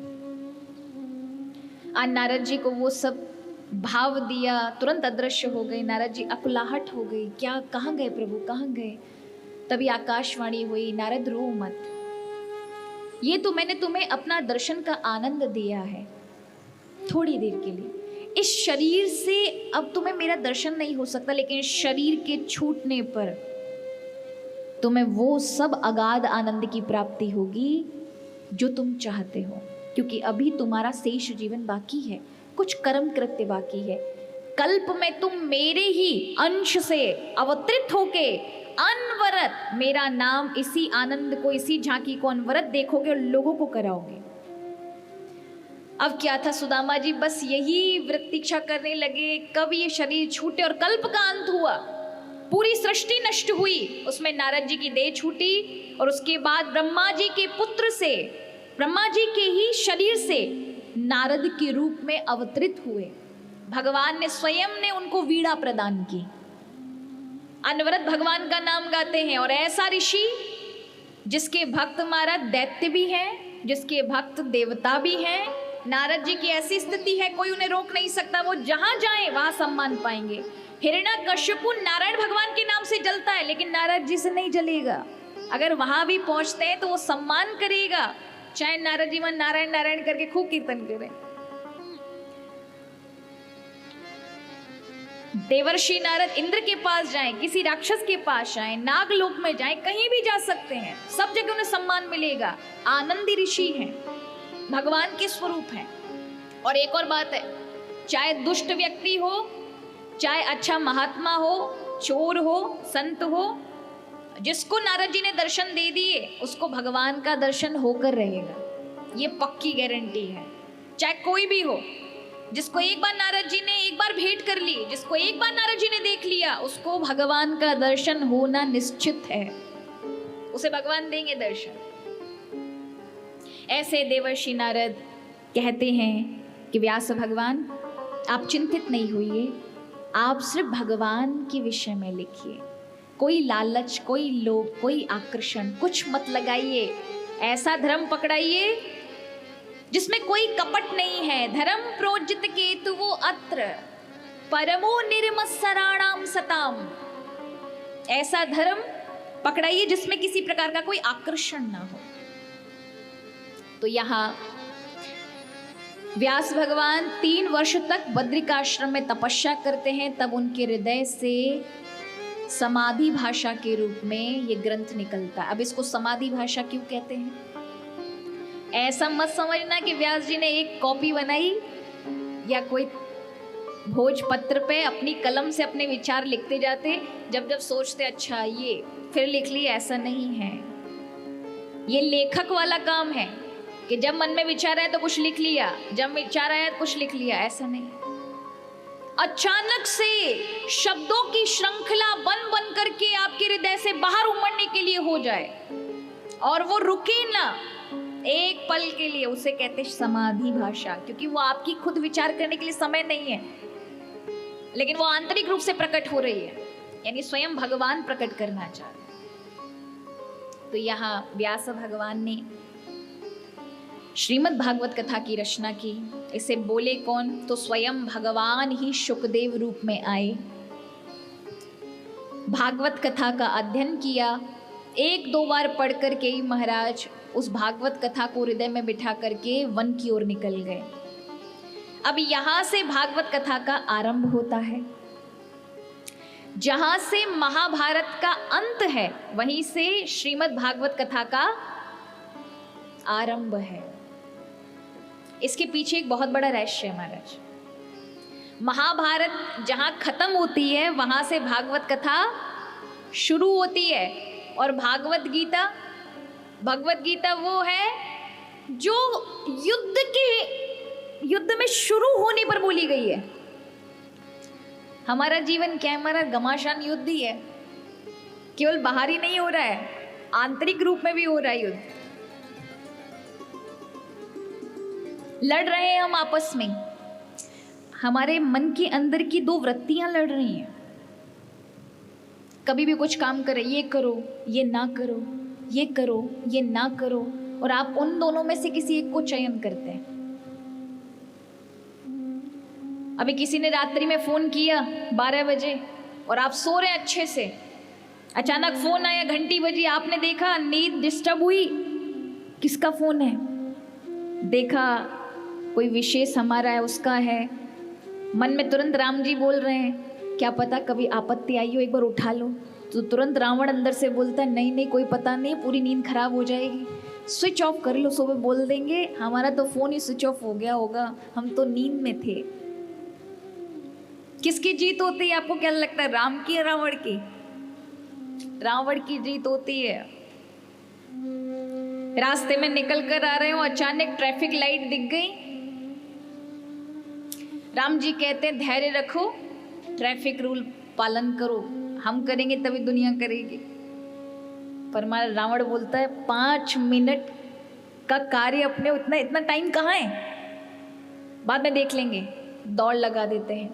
आज नारद जी को वो सब भाव दिया, तुरंत अदृश्य हो गए। नारद जी अकुलाहट हो गई, क्या कहाँ गए प्रभु, कहाँ गए। तभी आकाशवाणी हुई, नारद रो मत, ये तो मैंने तुम्हें अपना दर्शन का आनंद दिया है थोड़ी देर के लिए। इस शरीर से अब तुम्हें मेरा दर्शन नहीं हो सकता, लेकिन शरीर के छूटने पर तुम्हें वो सब अगाध आनंद की प्राप्ति होगी जो तुम चाहते हो, क्योंकि अभी तुम्हारा शेष जीवन बाकी है, कुछ कर्म कृत्य बाकी है। कल्प में तुम मेरे ही अंश से अवतरित होके अनवरत मेरा नाम, इसी आनंद को, इसी झांकी को अनवरत देखोगे और लोगों को कराओगे। अब क्या था सुदामा जी, बस यही वृत्तिक्षा करने लगे कब ये शरीर छूटे, और कल्प का अंत हुआ। पूरी सृष्टि नष्ट हुई, उसमें नारद जी की देह छूटी और उसके बाद ब्रह्मा जी के पुत्र से, ब्रह्मा जी के ही शरीर से नारद के रूप में अवतरित हुए। भगवान ने स्वयं ने उनको वीणा प्रदान की। अनवरत भगवान का नाम गाते हैं। और ऐसा ऋषि जिसके भक्त महाराज दैत्य भी हैं, जिसके भक्त देवता भी हैं, नारद जी की ऐसी स्थिति है कोई उन्हें रोक नहीं सकता, वो जहां जाएं वहां सम्मान पाएंगे। हिरण्यकश्यपु नारायण भगवान के नाम से जलता है, लेकिन नारद जी से नहीं जलेगा। अगर वहां भी पहुंचते हैं तो वो सम्मान करेगा, चाहे नारद जी मन नारायण नारायण करके खूब कीर्तन करें। देवर्षि नारद इंद्र के पास जाएं, किसी राक्षस के पास जाएं, नागलोक में जाएं, कहीं भी जा सकते हैं, सब जगह उन्हें सम्मान मिलेगा। आनंदी ऋषि हैं, भगवान के स्वरूप हैं। और एक और बात है, चाहे दुष्ट व्यक्ति हो, चाहे अच्छा महात्मा हो, चोर हो, संत हो, जिसको नारद जी ने दर्शन दे दिए उसको भगवान का दर्शन होकर रहेगा, ये पक्की गारंटी है। चाहे कोई भी हो, जिसको एक बार नारद जी ने एक बार भेंट कर ली, जिसको एक बार नारद जी ने देख लिया, उसको भगवान का दर्शन होना निश्चित है, उसे भगवान देंगे दर्शन। ऐसे देवर्षि नारद कहते हैं कि व्यास भगवान आप चिंतित नहीं होइए, आप सिर्फ भगवान के विषय में लिखिए, कोई लालच, कोई लोभ, कोई आकर्षण कुछ मत लगाइए। ऐसा धर्म पकड़ाइए जिसमें कोई कपट नहीं है। धर्म प्रोजित केतु वो अत्र परमो निर्मत्सराणाम सताम। ऐसा धर्म पकड़ाइए जिसमें किसी प्रकार का कोई आकर्षण ना हो। तो यहां व्यास भगवान 3 वर्ष तक बद्रिकाश्रम में तपस्या करते हैं, तब उनके हृदय से समाधि भाषा के रूप में ये ग्रंथ निकलता है। अब इसको समाधि भाषा क्यों कहते हैं? ऐसा मत समझना कि व्यास जी ने एक कॉपी बनाई या कोई भोजपत्र पे अपनी कलम से अपने विचार लिखते जाते, जब जब सोचते अच्छा ये फिर लिख लिए, ऐसा नहीं है। ये लेखक वाला काम है कि जब मन में विचार आया तो कुछ लिख लिया, जब विचार आया तो कुछ लिख लिया, ऐसा नहीं। अचानक से शब्दों की श्रृंखला बन बन करके आपके हृदय से बाहर उमड़ने के लिए हो जाए और वो रुके ना एक पल के लिए, उसे कहते समाधि भाषा। क्योंकि वो आपकी खुद विचार करने के लिए समय नहीं है, लेकिन वो आंतरिक रूप से प्रकट हो रही है, यानी स्वयं भगवान प्रकट करना चाह रहे हैं। तो यहाँ व्यास भगवान ने श्रीमद् भागवत कथा की रचना की। इसे बोले कौन? तो स्वयं भगवान ही शुकदेव रूप में आए, भागवत कथा का अध्ययन किया। 1-2 बार पढ़ करके ही महाराज उस भागवत कथा को हृदय में बिठा करके वन की ओर निकल गए। अब यहां से भागवत कथा का आरंभ होता है। जहां से महाभारत का अंत है, वहीं से श्रीमद् भागवत कथा का आरंभ है। इसके पीछे एक बहुत बड़ा रहस्य है महाराज। महाभारत जहां खत्म होती है, वहां से भागवत कथा शुरू होती है। और भगवत गीता वो है जो युद्ध में शुरू होने पर बोली गई है। हमारा जीवन क्या है? हमारा घमासान युद्ध ही है। केवल बाहरी नहीं हो रहा है, आंतरिक रूप में भी हो रहा है युद्ध। लड़ रहे हैं हम आपस में, हमारे मन के अंदर की 2 वृत्तियां लड़ रही हैं। कभी भी कुछ काम करे, ये करो, ये ना करो, ये करो, ये ना करो, और आप उन दोनों में से किसी एक को चयन करते हैं। अभी किसी ने रात्रि में फोन किया 12 बजे और आप सो रहे हैं अच्छे से, अचानक फोन आया, घंटी बजी, आपने देखा, नींद डिस्टर्ब हुई। किसका फोन है? देखा कोई विशेष हमारा है, उसका है। मन में तुरंत राम जी बोल रहे हैं, क्या पता कभी आपत्ति आई हो, एक बार उठा लो। तो तुरंत रावण अंदर से बोलता है, नहीं नहीं कोई पता नहीं, पूरी नींद खराब हो जाएगी, स्विच ऑफ कर लो। सुबह बोल देंगे हमारा तो फोन ही स्विच ऑफ हो गया होगा, हम तो नींद में थे। किसकी जीत होती है? आपको क्या लगता है, राम की या रावण की? रावण की जीत होती है। रास्ते में निकल कर आ रहे हो, अचानक ट्रैफिक लाइट दिख गई, राम जी कहते हैं धैर्य रखो, ट्रैफिक रूल पालन करो, हम करेंगे तभी दुनिया करेगी। पर हमारा रावण बोलता है 5 मिनट का कार्य अपने इतना टाइम कहाँ है, बाद में देख लेंगे, दौड़ लगा देते हैं।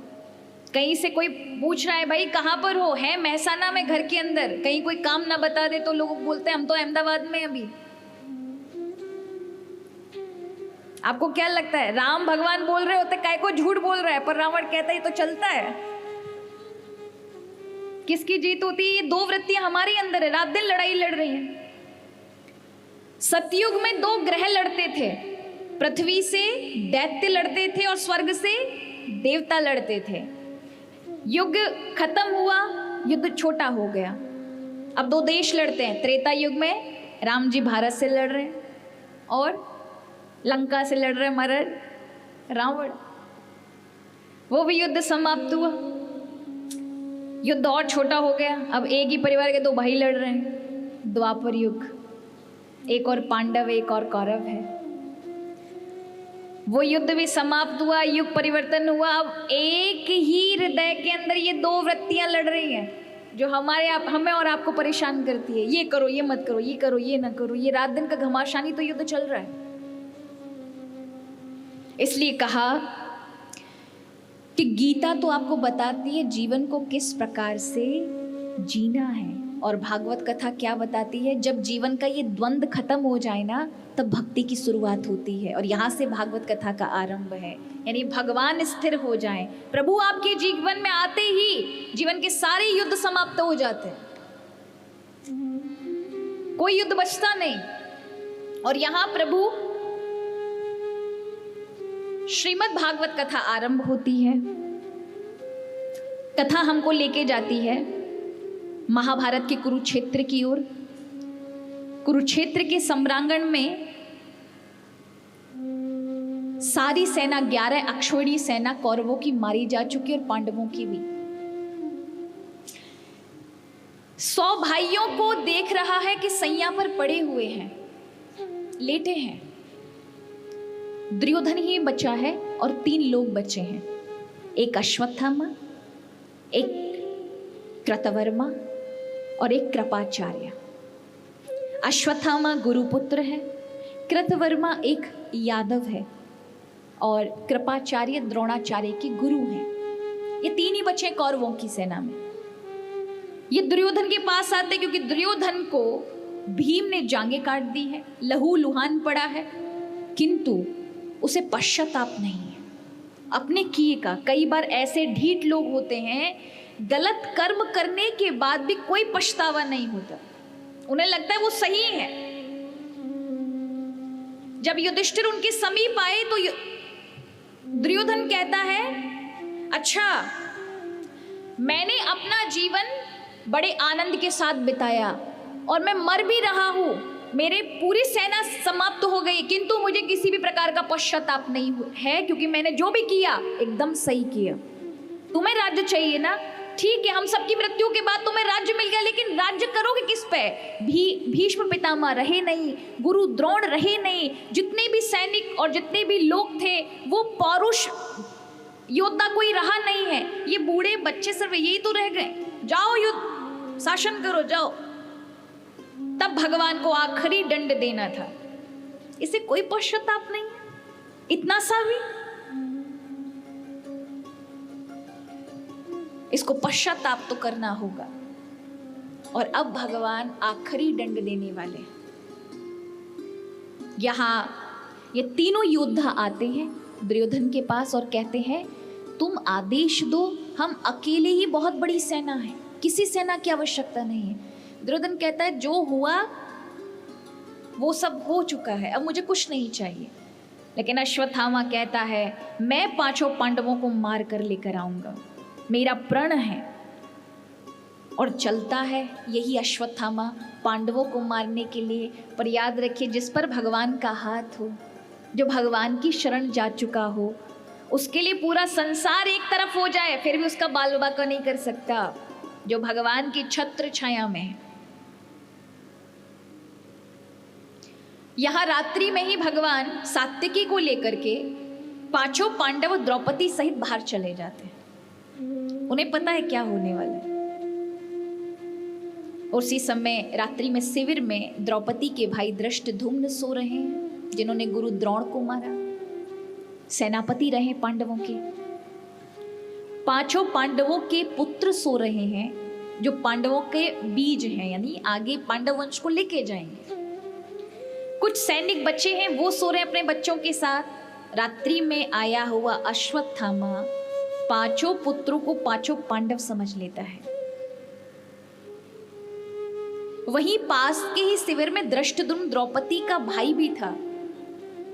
कहीं से कोई पूछ रहा है भाई कहाँ पर हो, है महसाना में घर के अंदर, कहीं कोई काम ना बता दे तो लोग बोलते हैं हम तो अहमदाबाद में अभी। आपको क्या लगता है, राम भगवान बोल रहे होते काय को झूठ बोल रहा है, पर रावण कहता है ये तो चलता है। किसकी जीत होती है? ये 2 वृत्तियां हमारे अंदर है, रात दिन लड़ाई लड़ रही हैं। सतयुग में 2 ग्रह लड़ते थे, पृथ्वी से दैत्य लड़ते थे और स्वर्ग से देवता लड़ते थे। युग खत्म हुआ, युद्ध छोटा हो गया, अब 2 देश लड़ते हैं। त्रेता युग में राम जी भारत से लड़ रहे हैं और लंका से लड़ रहे महाराज रावण। वो भी युद्ध समाप्त हुआ, युद्ध और छोटा हो गया, अब एक ही परिवार के 2 भाई लड़ रहे हैं। द्वापर युग, एक और पांडव एक और कौरव है, वो युद्ध भी समाप्त हुआ, युग परिवर्तन हुआ। अब एक ही हृदय के अंदर ये 2 वृत्तियां लड़ रही हैं जो हमें और आपको परेशान करती है। ये करो, ये मत करो, ये करो, ये ना करो, ये रात दिन का घमासानी तो युद्ध चल रहा है। इसलिए कहा कि गीता तो आपको बताती है जीवन को किस प्रकार से जीना है। और भागवत कथा क्या बताती है, जब जीवन का ये द्वंद्व खत्म हो जाए ना, तब भक्ति की शुरुआत होती है। और यहाँ से भागवत कथा का आरंभ है। यानी भगवान स्थिर हो जाएं, प्रभु आपके जीवन में आते ही जीवन के सारे युद्ध समाप्त हो जाते हैं, कोई युद्ध बचता नहीं। और यहाँ प्रभु श्रीमद् भागवत कथा आरंभ होती है। कथा हमको लेके जाती है महाभारत के कुरुक्षेत्र की ओर। कुरुक्षेत्र के सम्रांगण में सारी सेना 11 अक्षौहिणी सेना कौरवों की मारी जा चुकी और पांडवों की भी। 100 भाइयों को देख रहा है कि सैया पर पड़े हुए हैं, लेटे हैं। दुर्योधन ही बचा है और 3 लोग बचे हैं, एक अश्वत्थामा, एक कृतवर्मा और एक कृपाचार्य। अश्वत्थामा गुरुपुत्र है, कृतवर्मा एक यादव है और कृपाचार्य द्रोणाचार्य के गुरु हैं। ये 3 ही बचे कौरवों की सेना में। ये दुर्योधन के पास आते क्योंकि दुर्योधन को भीम ने जांघें काट दी है, लहू लुहान पड़ा है, किंतु उसे पश्चाताप नहीं है अपने किए का। कई बार ऐसे ढीठ लोग होते हैं, गलत कर्म करने के बाद भी कोई पछतावा नहीं होता, उन्हें लगता है वो सही है। जब युधिष्ठिर उनके समीप आए तो दुर्योधन कहता है, अच्छा मैंने अपना जीवन बड़े आनंद के साथ बिताया और मैं मर भी रहा हूं, मेरे पूरी सेना समाप्त हो गई, किंतु मुझे किसी भी प्रकार का पश्चाताप नहीं है, क्योंकि मैंने जो भी किया एकदम सही किया। तुम्हें राज्य चाहिए ना, ठीक है, हम सबकी मृत्यु के बाद तुम्हें राज्य मिल गया, लेकिन राज्य करोगे किस पे? भीष्म पितामह रहे नहीं, गुरु द्रोण रहे नहीं, जितने भी सैनिक और जितने भी लोग थे वो पौरुष योद्धा कोई रहा नहीं है। ये बूढ़े बच्चे सिर्फ यही तो रह गए, जाओ युद्ध शासन करो जाओ। तब भगवान को आखिरी दंड देना था, इसे कोई पश्चाताप नहीं है, इतना सा भी। इसको पश्चाताप तो करना होगा। और अब भगवान आखिरी दंड देने वाले। यहां ये तीनों योद्धा आते हैं दुर्योधन के पास और कहते हैं, तुम आदेश दो, हम अकेले ही बहुत बड़ी सेना है, किसी सेना की आवश्यकता नहीं है। दुर्योधन कहता है, जो हुआ वो सब हो चुका है, अब मुझे कुछ नहीं चाहिए। लेकिन अश्वत्थामा कहता है, मैं 5 पांडवों को मार कर लेकर आऊंगा, मेरा प्रण है। और चलता है यही अश्वत्थामा पांडवों को मारने के लिए। पर याद रखिए, जिस पर भगवान का हाथ हो, जो भगवान की शरण जा चुका हो, उसके लिए पूरा संसार एक तरफ हो जाए फिर भी उसका बाल बाका नहीं कर सकता, जो भगवान की छत्र छाया में है। यहां रात्रि में ही भगवान सात्विकी को लेकर के 5 पांडव द्रौपदी सहित बाहर चले जाते हैं। उन्हें पता है क्या होने वाला है। उसी समय रात्रि में शिविर में द्रौपदी के भाई धृष्टद्युम्न सो रहे हैं, जिन्होंने गुरु द्रोण को मारा, सेनापति रहे पांडवों के। 5 पांडवों के पुत्र सो रहे हैं, जो पांडवों के बीज हैं, यानी आगे पांडव वंश को लेके जाएंगे। कुछ सैनिक बच्चे हैं, वो सो रहे हैं अपने बच्चों के साथ। रात्रि में आया हुआ अश्वत्थामा 5 पुत्रों को 5 पांडव समझ लेता है। वहीं पास के ही शिविर में धृष्टद्युम्न द्रौपदी का भाई भी था।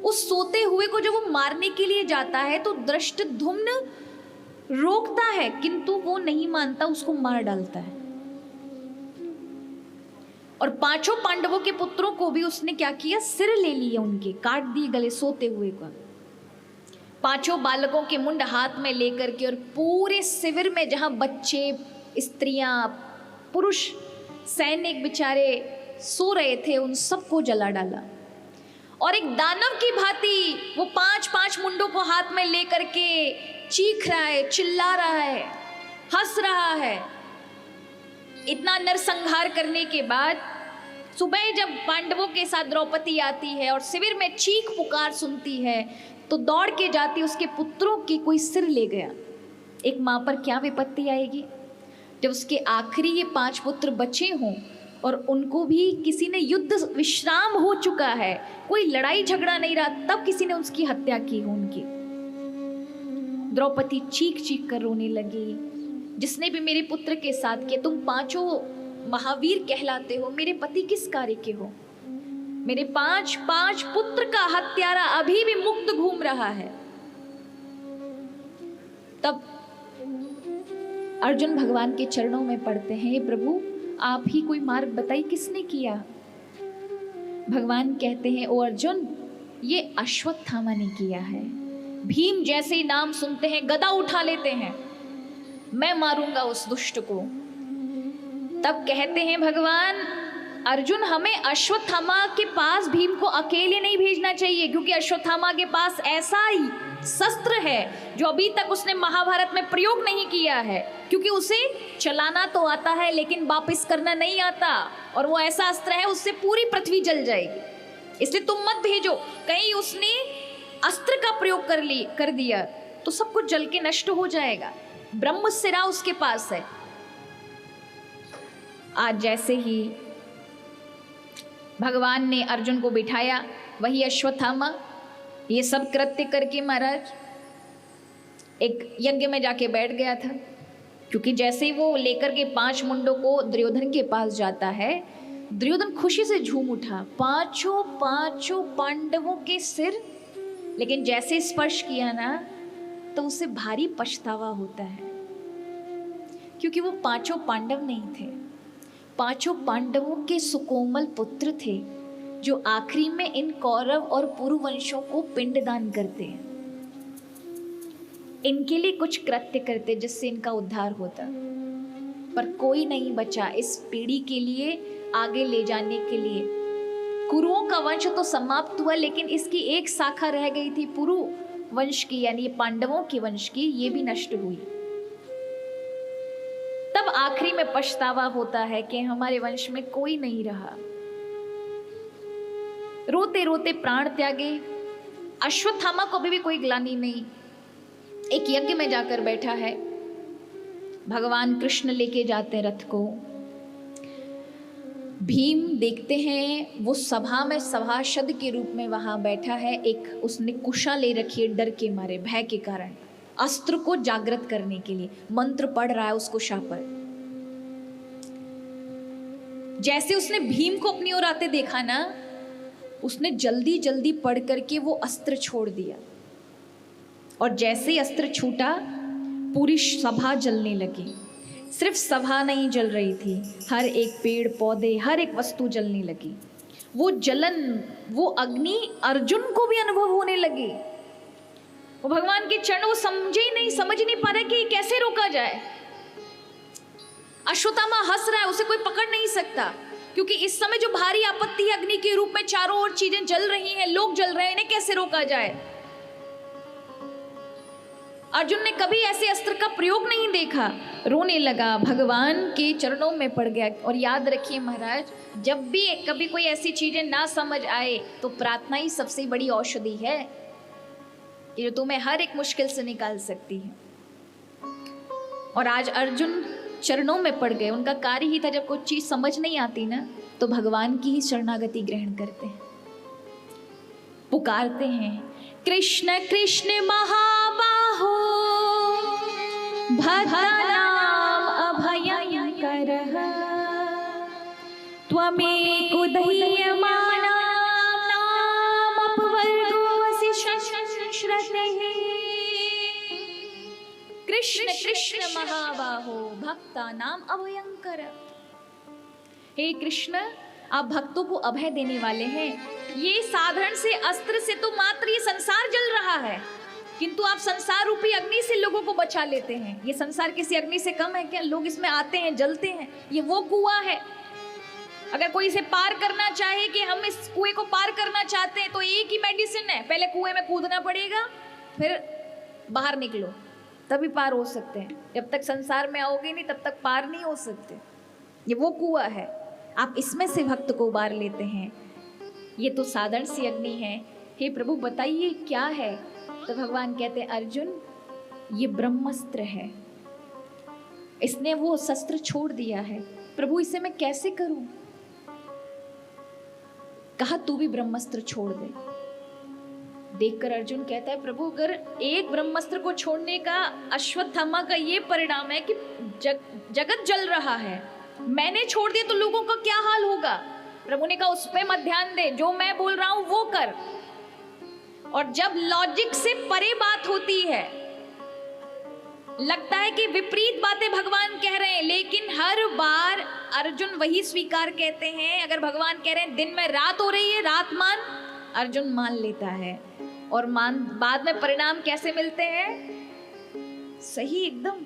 उस सोते हुए को जब वो मारने के लिए जाता है तो धृष्टद्युम्न रोकता है, किंतु वो नहीं मानता, उसको मार डालता है। और 5 पांडवों के पुत्रों को भी उसने क्या किया, सिर ले लिए, उनके काट दिए गले सोते हुए का। 5 बालकों के मुंड हाथ में लेकर के और पूरे शिविर में जहां बच्चे, स्त्रियां, पुरुष, सैनिक बेचारे सो रहे थे, उन सबको जला डाला। और एक दानव की भांति वो 5 मुंडों को हाथ में लेकर के चीख रहा है, चिल्ला रहा है, हंस रहा है। इतना नरसंहार करने के बाद सुबह जब पांडवों के साथ द्रौपदी आती है और शिविर में चीख पुकार सुनती है, तो दौड़ के जाती उसके पुत्रों की कोई सिर ले गया। एक माँ पर क्या विपत्ति आएगी। जब उसके आखिरी ये 5 पुत्र बचे हों और उनको भी किसी ने युद्ध विश्राम हो चुका है, कोई लड़ाई झगड़ा नहीं रहा, तब किसी ने उसकी हत्या की हो उनकी। द्रौपदी चीख चीख कर रोने लगी, जिसने भी मेरे पुत्र के साथ किया, तुम 5 महावीर कहलाते हो, मेरे पति किस कार्य के हो? मेरे 5 पुत्र का हत्यारा अभी भी मुक्त घूम रहा है। तब अर्जुन भगवान के चरणों में पड़ते हैं, हे प्रभु आप ही कोई मार्ग बताइए, किसने किया? भगवान कहते हैं, ओ अर्जुन ये अश्वत्थामा ने किया है। भीम जैसे ही नाम सुनते हैं गदा उठा लेते हैं, मैं मारूंगा उस दुष्ट को। तब कहते हैं भगवान, अर्जुन हमें अश्वत्थामा के पास भीम को अकेले नहीं भेजना चाहिए, क्योंकि अश्वत्थामा के पास ऐसा ही शस्त्र है जो अभी तक उसने महाभारत में प्रयोग नहीं किया है, क्योंकि उसे चलाना तो आता है लेकिन वापस करना नहीं आता, और वो ऐसा अस्त्र है उससे पूरी पृथ्वी जल जाएगी। इसलिए तुम मत भेजो, कहीं उसने अस्त्र का प्रयोग कर दिया तो सब कुछ जल के नष्ट हो जाएगा। ब्रह्म सिरा उसके पास है। आज जैसे ही भगवान ने अर्जुन को बिठाया, वही अश्वत्थामा ये सब कृत्य करके महाराज एक यज्ञ में जाके बैठ गया था, क्योंकि जैसे ही वो लेकर के 5 मुंडों को दुर्योधन के पास जाता है, दुर्योधन खुशी से झूम उठा, 5 पांडवों के सिर, लेकिन जैसे स्पर्श किया ना तो उसे भारी पछतावा होता है, क्योंकि वो 5 पांडव नहीं थे, 5 पांडवों के सुकोमल पुत्र थे, जो आखिरी में इन कौरव और पुरु वंशों को पिंडदान करते हैं, इनके लिए कुछ कृत्य करते जिससे इनका उद्धार होता, पर कोई नहीं बचा इस पीढ़ी के लिए आगे ले जाने के लिए। कुरुओं का वंश तो समाप्त हुआ, लेकिन इसकी एक शाखा रह गई थी पुरु वंश की, यानी पांडवों के वंश की, ये भी नष्ट हुई। तब आखिरी में पछतावा होता है कि हमारे वंश में कोई नहीं रहा। रोते रोते प्राण त्यागे। अश्वत्थामा को भी कोई ग्लानि नहीं, एक यज्ञ में जाकर बैठा है। भगवान कृष्ण लेके जाते हैं रथ को। भीम देखते हैं वो सभा में सभासद के रूप में वहां बैठा है। एक उसने कुशा ले रखी है, डर के मारे, भय के कारण, अस्त्र को जागृत करने के लिए मंत्र पढ़ रहा है उस कुशा पर। जैसे उसने भीम को अपनी ओर आते देखा ना, उसने जल्दी जल्दी पढ़ करके वो अस्त्र छोड़ दिया, और जैसे ही अस्त्र छूटा पूरी सभा जलने लगी। सिर्फ सभा नहीं जल रही थी, हर एक पेड़ पौधे, हर एक वस्तु जलने लगी। वो जलन, वो अग्नि अर्जुन को भी अनुभव होने लगी। वो भगवान के चरण वो समझ नहीं पा रहा कि कैसे रोका जाए। अश्वत्थामा हंस रहा है, उसे कोई पकड़ नहीं सकता, क्योंकि इस समय जो भारी आपत्ति है अग्नि के रूप में, चारों ओर चीजें जल रही हैं, लोग जल रहे हैं, इन्हें कैसे रोका जाए। अर्जुन ने कभी ऐसे अस्त्र का प्रयोग नहीं देखा, रोने लगा, भगवान के चरणों में पड़ गया। और याद रखिए महाराज, जब भी कभी कोई ऐसी चीजें ना समझ आए तो प्रार्थना ही सबसे बड़ी औषधि है, जो तुम्हें हर एक मुश्किल से निकाल सकती है। और आज अर्जुन चरणों में पड़ गए। उनका कार्य ही था, जब कोई चीज समझ नहीं आती ना तो भगवान की ही शरणागति ग्रहण करते हैं, पुकारते हैं, कृष्ण कृष्ण महाबाहो भक्तानाम अभयंकरः त्वमेको दह्यमाना नामपवर्गोऽसि श्रुतेः। कृष्ण कृष्ण महाबाहो भक्तानाम अभयंकर। हे कृष्ण, आप भक्तों को अभय देने वाले हैं। ये साधारण से अस्त्र से तो मात्र ये संसार जल रहा है, किंतु आप संसार रूपी अग्नि से लोगों को बचा लेते हैं। ये संसार किसी अग्नि से कम है क्या? लोग इसमें आते हैं, जलते हैं। ये वो कुआं है, अगर कोई इसे पार करना चाहे कि हम इस कुएं को पार करना चाहते हैं तो एक ही मेडिसिन है, पहले कुएं में कूदना पड़ेगा, फिर बाहर निकलो, तभी पार हो सकते हैं। जब तक संसार में आओगे नहीं तब तक पार नहीं हो सकते। ये वो कुआं है, आप इसमें से भक्त को उबार लेते हैं। ये तो साधारण सी अग्नि है, हे प्रभु बताइए क्या है? तो भगवान कहते हैं, अर्जुन ये ब्रह्मास्त्र है। इसने वो शस्त्र छोड़ दिया है, प्रभु इसे मैं कैसे करूं? कहा तू भी ब्रह्मास्त्र छोड़ दे। देखकर अर्जुन कहता है प्रभु अगर एक ब्रह्मास्त्र को छोड़ने का अश्वत्थामा का ये परिणाम है कि जगत जल रहा है, मैंने छोड़ दिया तो लोगों का क्या हाल होगा? प्रभु ने कहा उस पे मत ध्यान दे, जो मैं बोल रहा हूं वो कर। और जब लॉजिक से परे बात होती है, लगता है कि विपरीत बातें भगवान कह रहे हैं, लेकिन हर बार अर्जुन वही स्वीकार कहते हैं। अगर भगवान कह रहे हैं दिन में रात हो रही है, रात मान, अर्जुन मान लेता है। और बाद में परिणाम कैसे मिलते हैं? सही एकदम,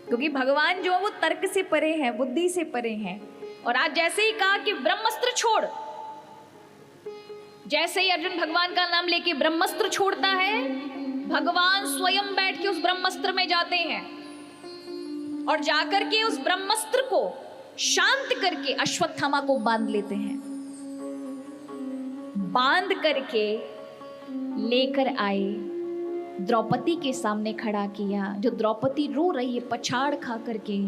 क्योंकि भगवान जो है वो तर्क से परे है, बुद्धि से परे है। और आज जैसे ही कहा कि ब्रह्मास्त्र छोड़, जैसे ही अर्जुन भगवान का नाम लेके ब्रह्मास्त्र छोड़ता है, भगवान स्वयं बैठ के उस ब्रह्मास्त्र में जाते हैं और जाकर के उस ब्रह्मास्त्र को शांत करके अश्वत्थामा को बांध लेते हैं। बांध करके लेकर आए, द्रौपदी के सामने खड़ा किया। जो द्रौपदी रो रही है पछाड़ खा करके,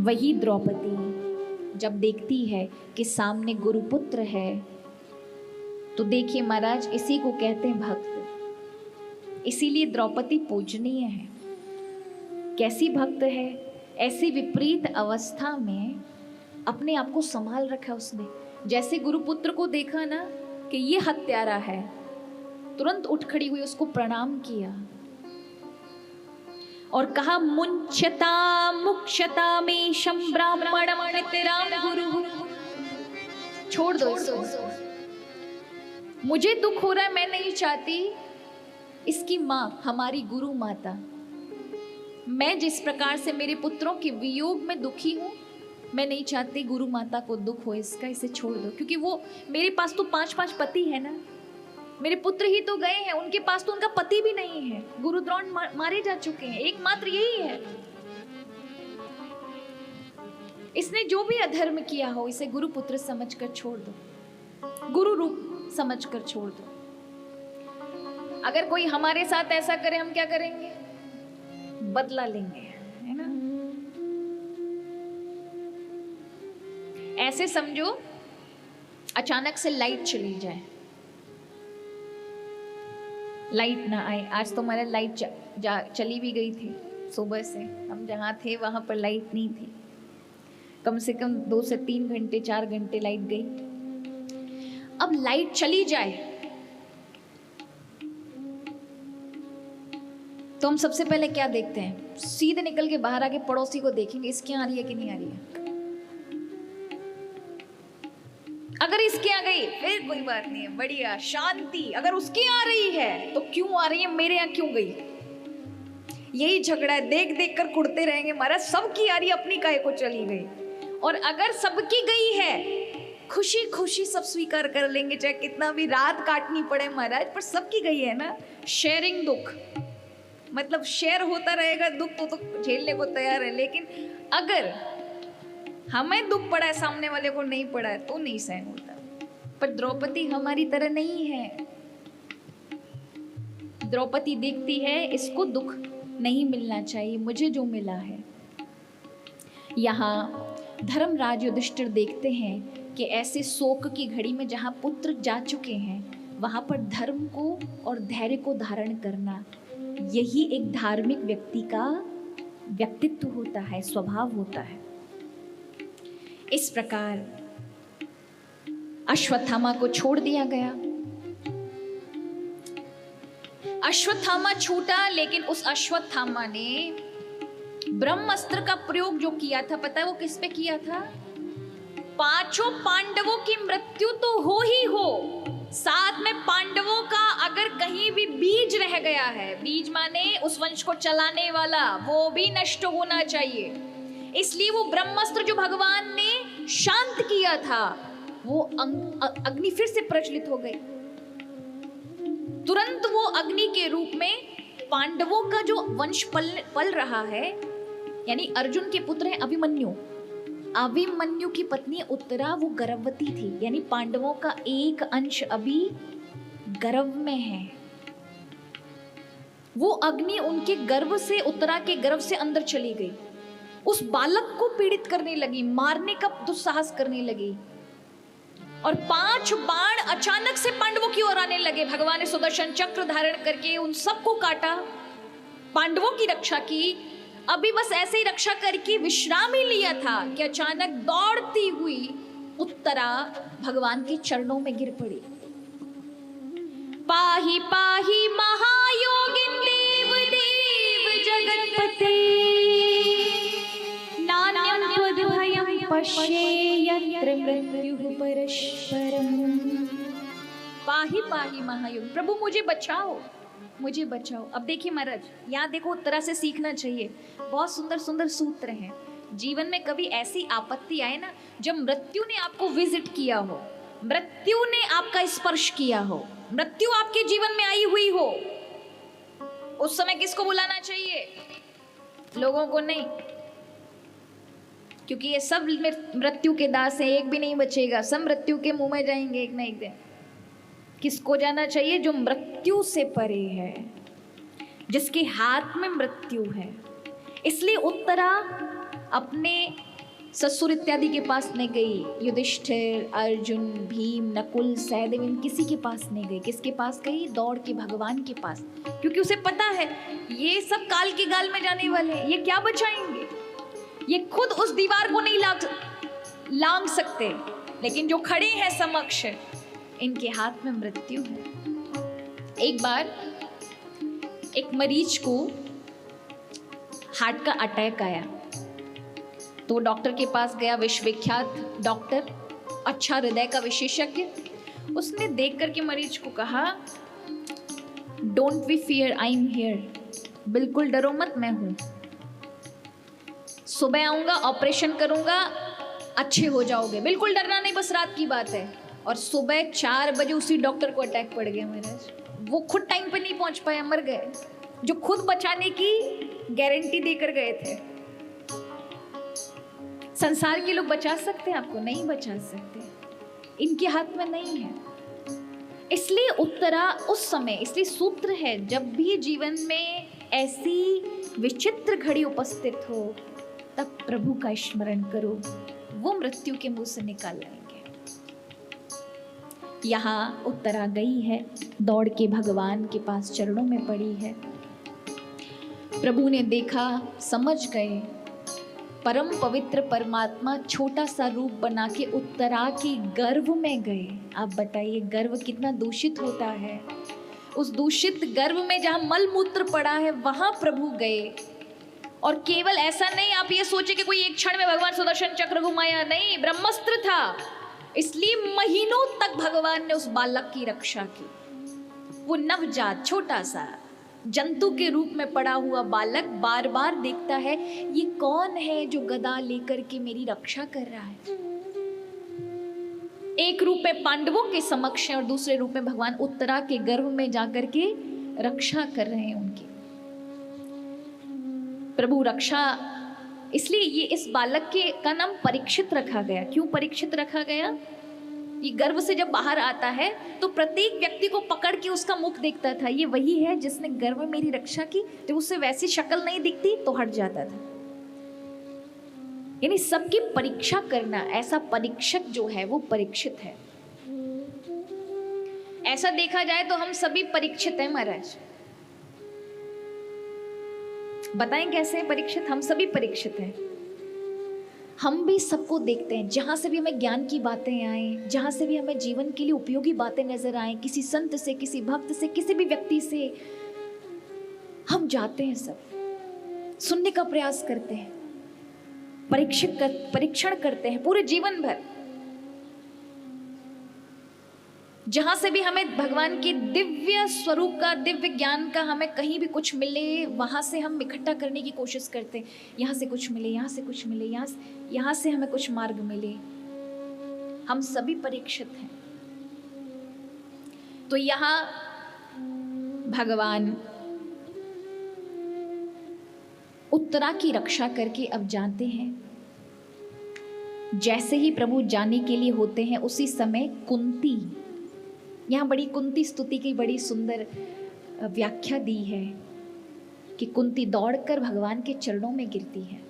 वही द्रौपदी जब देखती है कि सामने गुरुपुत्र है, तो देखिए महाराज, इसी को कहते हैं भक्त। इसीलिए द्रौपदी पूजनीय है। कैसी भक्त है? ऐसी विपरीत अवस्था में अपने आप को संभाल रखा उसने। जैसे गुरुपुत्र को देखा ना कि ये हत्यारा है, तुरंत उठ खड़ी हुई, उसको प्रणाम किया और कहा मुंचता मुक्षता में शम ब्राह्मणम पितराम गुरु। छोड़ दो इसको, मुझे दुख हो रहा है, मैं नहीं चाहती इसकी माँ, हमारी गुरु माता, मैं जिस प्रकार से मेरे पुत्रों के वियोग में दुखी हूँ, मैं नहीं चाहती गुरु माता को दुख हो इसका, इसे छोड़ दो। क्योंकि वो मेरे पास तो 5-5 पति है ना, मेरे पुत्र ही तो गए हैं, उनके पास तो उनका पति भी नहीं है, गुरु द्रोण मारे जा चुके हैं, एकमात्र यही है। इसने जो भी अधर्म किया हो, इसे गुरु पुत्र समझकर छोड़ दो, गुरु रूप समझकर छोड़ दो। अगर कोई हमारे साथ ऐसा करे, हम क्या करेंगे? बदला लेंगे, है ना? ऐसे समझो अचानक से लाइट चली जाए, लाइट ना आए। आज तो हमारा लाइट चली भी गई थी, सुबह से हम जहाँ थे वहां पर लाइट नहीं थी, कम से कम 2 से 3 घंटे 4 घंटे लाइट गई। अब लाइट चली जाए तो हम सबसे पहले क्या देखते हैं? सीधे निकल के बाहर आके पड़ोसी को देखेंगे, इसके आ रही है कि नहीं आ रही है। अगर इसके आ गई फिर कोई बात नहीं है, बढ़िया शांति। अगर उसकी आ रही है तो क्यों आ रही है, मेरे यहाँ क्यों गई? यही झगड़ा है, देख देख कर कुड़ते रहेंगे महाराज। सबकी आ रही, अपनी काहे को चली गई। और अगर सबकी गई है, खुशी खुशी सब स्वीकार कर लेंगे, चाहे कितना भी रात काटनी पड़े महाराज, पर सबकी गई है ना। शेयरिंग दुख, मतलब शेयर होता रहेगा दुख, तो झेलने को तैयार है। लेकिन अगर हमें दुख पड़ा है, सामने वाले को नहीं पड़ा है, तो नहीं सहन होता। पर द्रौपदी हमारी तरह नहीं है। द्रौपदी देखती है इसको दुख नहीं मिलना चाहिए, मुझे जो मिला है। यहाँ धर्मराज युधिष्ठिर देखते हैं कि ऐसे शोक की घड़ी में जहाँ पुत्र जा चुके हैं, वहाँ पर धर्म को और धैर्य को धारण करना, यही एक धार्मिक व्यक्ति का व्यक्तित्व होता है, स्वभाव होता है। इस प्रकार अश्वत्थामा को छोड़ दिया गया। अश्वत्थामा छूटा, लेकिन उस अश्वत्थामा ने ब्रह्मास्त्र का प्रयोग जो किया था, पता है वो किस पे किया था? 5 पांडवों की मृत्यु तो हो ही हो, साथ में पांडवों का अगर कहीं भी बीज रह गया है, बीज माने उस वंश को चलाने वाला, वो भी नष्ट होना चाहिए। इसलिए वो ब्रह्मास्त्र जो भगवान ने शांत किया था, वो अग्नि फिर से प्रज्वलित हो गई। तुरंत वो अग्नि के रूप में पांडवों का जो वंश पल रहा है, यानी अर्जुन के पुत्र हैं अभिमन्यु, अभिमन्यु की पत्नी उत्तरा वो गर्भवती थी, यानी पांडवों का एक अंश अभी गर्भ में है। वो अग्नि उनके गर्भ से, उत्तरा के गर्भ से अंदर चली गई, उस बालक को पीड़ित करने लगी, मारने का दुस्साहस करने लगी, और 5 बाण अचानक से पांडवों की ओर आने लगे। भगवान ने सुदर्शन चक्र धारण करके उन सबको काटा, पांडवों की रक्षा की। अभी बस ऐसे ही रक्षा करके विश्राम ही लिया था कि अचानक दौड़ती हुई उत्तरा भगवान के चरणों में गिर पड़ी। पाहि पाहि महायोगिन देव देव जगतपते, नान्यं त्वद्भयं पश्येयत्र मृत्युः परस्परम्। पाहि पाहि महायोग, प्रभु मुझे बचाओ, मुझे बचाओ। अब देखिए महाराज, यहाँ देखो उत्तरा से सीखना चाहिए, बहुत सुंदर सुंदर सूत्र हैं। जीवन में कभी ऐसी आपत्ति आए ना, जब मृत्यु ने आपको विजिट किया हो, मृत्यु ने आपका स्पर्श किया हो, मृत्यु आपके जीवन में आई हुई हो, उस समय किसको बुलाना चाहिए? लोगों को नहीं, क्योंकि ये सब मृत्यु के दास हैं, एक भी नहीं बचेगा, सब मृत्यु के मुंह में जाएंगे एक ना एक दिन। किसको जाना चाहिए? जो मृत्यु से परे है, जिसके हाथ में मृत्यु है। इसलिए उत्तरा अपने ससुर इत्यादि के पास नहीं गई, युधिष्ठिर, अर्जुन, भीम, नकुल, सहदेव, इन किसी के पास नहीं गई। किसके पास गई? दौड़ के भगवान के पास, क्योंकि उसे पता है ये सब काल के गाल में जाने वाले हैं, ये क्या बचाएंगे, ये खुद उस दीवार को नहीं लांग सकते, लेकिन जो खड़े हैं समक्ष, इनके हाथ में मृत्यु है। एक बार एक मरीज को हार्ट का अटैक आया, तो डॉक्टर के पास गया, विश्वविख्यात डॉक्टर, अच्छा हृदय का विशेषज्ञ। उसने देख करके मरीज को कहा, don't be fear, I am here, बिल्कुल डरो मत, मैं हूं, सुबह आऊंगा, ऑपरेशन करूंगा, अच्छे हो जाओगे, बिल्कुल डरना नहीं, बस रात की बात है। और सुबह 4 बजे उसी डॉक्टर को अटैक पड़ गया महाराज, वो खुद टाइम पे नहीं पहुंच पाया, मर गए, जो खुद बचाने की गारंटी देकर गए थे। संसार के लोग बचा सकते हैं आपको? नहीं बचा सकते, इनके हाथ में नहीं है। इसलिए उत्तरा उस समय, इसलिए सूत्र है, जब भी जीवन में ऐसी विचित्र घड़ी उपस्थित हो, तब प्रभु का स्मरण करो, वो मृत्यु के मुंह से निकाल लाएंगे। यहाँ उत्तरा गई है, दौड़ के भगवान के पास चरणों में पड़ी है। प्रभु ने देखा, समझ गए, परम पवित्र परमात्मा छोटा सा रूप बना के उत्तरा के गर्भ में गए। आप बताइए, गर्भ कितना दूषित होता है, उस दूषित गर्भ में जहाँ मल मूत्र पड़ा है, वहां प्रभु गए। और केवल ऐसा नहीं, आप ये सोचे कि कोई एक क्षण में भगवान सुदर्शन चक्र घुमाया, नहीं, ब्रह्मास्त्र था, इसलिए महीनों तक भगवान ने उस बालक की रक्षा की। वो नवजात छोटा सा जंतु के रूप में पड़ा हुआ बालक बार बार देखता है, ये कौन है जो गदा लेकर के मेरी रक्षा कर रहा है। एक रूप में पांडवों के समक्ष है और दूसरे रूप में भगवान उत्तरा के गर्भ में जाकर के रक्षा कर रहे हैं उनकी। प्रभु रक्षा, इसलिए ये इस बालक के का नाम परीक्षित रखा गया। क्यों परीक्षित रखा गया? ये गर्भ से जब बाहर आता है तो प्रत्येक व्यक्ति को पकड़ के उसका मुख देखता था, ये वही है जिसने गर्भ में मेरी रक्षा की। जब उससे वैसी शक्ल नहीं दिखती तो हट जाता था। यानी सबकी परीक्षा करना, ऐसा परीक्षक जो है वो परीक्षित है। ऐसा देखा जाए तो हम सभी परीक्षित हैं महाराज। बताएं कैसे हैं परीक्षित? हम सभी परीक्षित हैं। हम भी सबको देखते हैं, जहां से भी हमें ज्ञान की बातें आए, जहां से भी हमें जीवन के लिए उपयोगी बातें नजर आए, किसी संत से, किसी भक्त से, किसी भी व्यक्ति से हम जाते हैं, सब सुनने का प्रयास करते हैं, परीक्षण करते हैं पूरे जीवन भर। जहां से भी हमें भगवान के दिव्य स्वरूप का, दिव्य ज्ञान का हमें कहीं भी कुछ मिले, वहां से हम इकट्ठा करने की कोशिश करते हैं। यहाँ से कुछ मिले, यहाँ से कुछ मिले, यहाँ से हमें कुछ मार्ग मिले। हम सभी परीक्षित हैं। तो यहाँ भगवान उत्तरा की रक्षा करके अब जानते हैं। जैसे ही प्रभु जाने के लिए होते हैं, उसी समय कुंती, यहाँ बड़ी कुंती स्तुति की बड़ी सुंदर व्याख्या दी है। कि कुंती दौड़कर भगवान के चरणों में गिरती है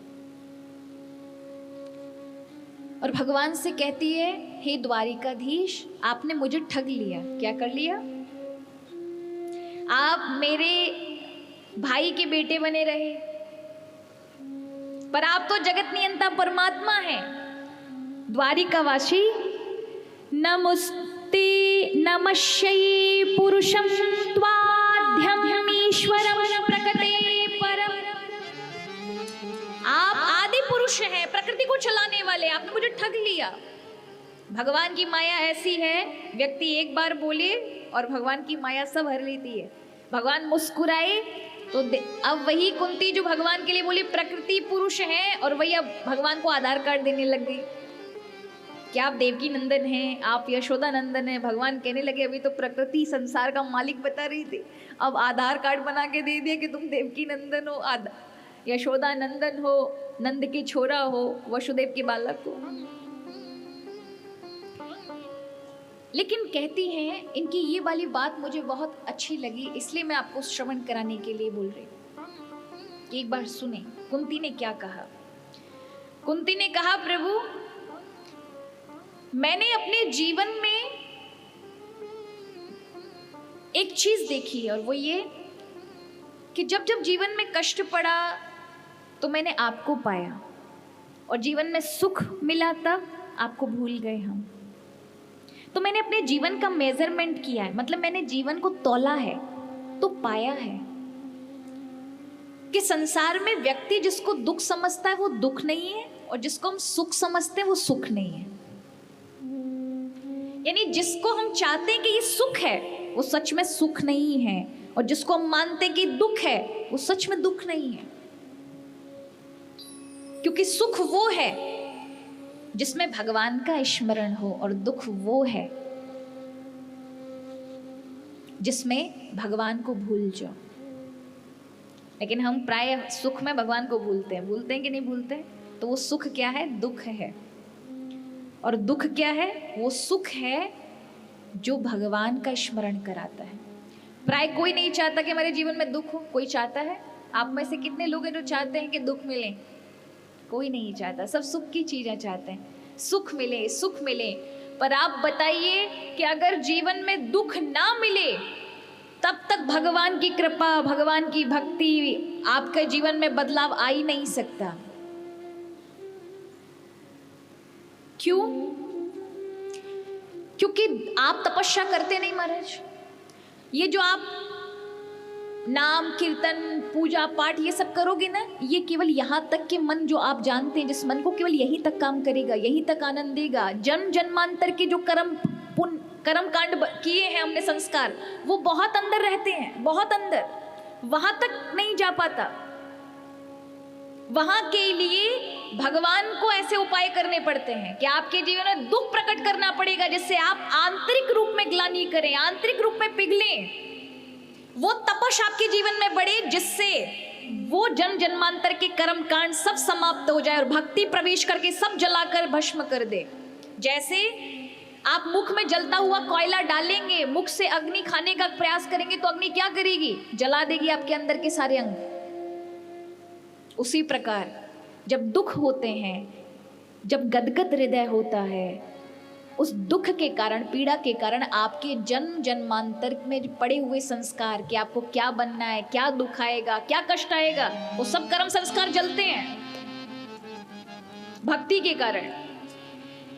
और भगवान से कहती है, हे द्वारिकाधीश, आपने मुझे ठग लिया। क्या कर लिया? आप मेरे भाई के बेटे बने रहे, पर आप तो जगत नियंता परमात्मा हैं। द्वारिकावासी, नमस्ते नमस्यै पुरुषं त्वाद्यं ईश्वरं प्रकृते परम। आप आदि पुरुष हैं, प्रकृति को चलाने वाले, आपने मुझे ठग लिया। भगवान की माया ऐसी है, व्यक्ति एक बार बोले और भगवान की माया सब हर लेती है। भगवान मुस्कुराए तो अब वही कुंती जो भगवान के लिए बोली प्रकृति पुरुष है, और वही अब भगवान को आधार कार्ड देने लग गई। क्या आप देवकी नंदन हैं, आप यशोदा नंदन हैं? भगवान कहने लगे अभी तो प्रकृति संसार का मालिक बता रही थी, अब आधार कार्ड बना के दे दिया कि तुम देवकी नंदन हो, यशोदा नंदन हो, नंद के छोरा हो, वसुदेव के बालक हो। लेकिन कहती हैं, इनकी ये वाली बात मुझे बहुत अच्छी लगी, इसलिए मैं आपको श्रवण कराने के लिए बोल रही हूँ कि एक बार सुने कुंती ने क्या कहा। कुंती ने कहा, प्रभु मैंने अपने जीवन में एक चीज देखी है, और वो ये कि जब जब जीवन में कष्ट पड़ा तो मैंने आपको पाया, और जीवन में सुख मिला तब आपको भूल गए हम। तो मैंने अपने जीवन का मेजरमेंट किया है, मतलब मैंने जीवन को तौला है तो पाया है कि संसार में व्यक्ति जिसको दुख समझता है वो दुख नहीं है, और जिसको हम सुख समझते हैं वो सुख नहीं है। यानी जिसको हम चाहते हैं कि ये सुख है वो सच में सुख नहीं है, और जिसको हम मानते हैं कि दुख है वो सच में दुख नहीं है। क्योंकि सुख वो है जिसमें भगवान का स्मरण हो, और दुख वो है जिसमें भगवान को भूल जाओ। लेकिन हम प्राय सुख में भगवान को भूलते हैं कि नहीं भूलते? तो वो सुख क्या है? दुख है। और दुख क्या है? वो सुख है जो भगवान का स्मरण कराता है। प्राय कोई नहीं चाहता कि हमारे जीवन में दुख हो। कोई चाहता है? आप में से कितने लोग हैं जो चाहते हैं कि दुख मिले? कोई नहीं चाहता, सब सुख की चीजें चाहते हैं, सुख मिले सुख मिले। पर आप बताइए कि अगर जीवन में दुख ना मिले तब तक भगवान की कृपा, भगवान की भक्ति, आपके जीवन में बदलाव आ ही नहीं सकता। क्यों? क्योंकि आप तपस्या करते नहीं महाराज। ये जो आप नाम कीर्तन पूजा पाठ ये सब करोगे ना, ये केवल यहाँ तक के मन जो आप जानते हैं, जिस मन को केवल यही तक काम करेगा, यही तक आनंद देगा। जन्म जन्मांतर के जो कर्म कांड किए हैं हमने, संस्कार, वो बहुत अंदर रहते हैं, बहुत अंदर, वहां तक नहीं जा पाता। वहां के लिए भगवान को ऐसे उपाय करने पड़ते हैं कि आपके जीवन में दुख प्रकट करना पड़ेगा, जिससे आप आंतरिक रूप में ग्लानि करें, आंतरिक रूप में पिघलें, वो तपश आपके जीवन में बढ़े, जिससे वो जन्म जन्मांतर के कर्म कांड सब समाप्त हो जाए और भक्ति प्रवेश करके सब जलाकर भस्म कर दे। जैसे आप मुख में जलता हुआ कोयला डालेंगे, मुख से अग्नि खाने का प्रयास करेंगे तो अग्नि क्या करेगी? जला देगी आपके अंदर के सारे अंग। उसी प्रकार जब दुख होते हैं, जब गदगद हृदय होता है, उस दुख के कारण, पीड़ा के कारण आपके जन्म जन्मांतर में पड़े हुए संस्कार कि आपको क्या बनना है, क्या दुख आएगा, क्या कष्ट आएगा, वो सब कर्म संस्कार जलते हैं भक्ति के कारण।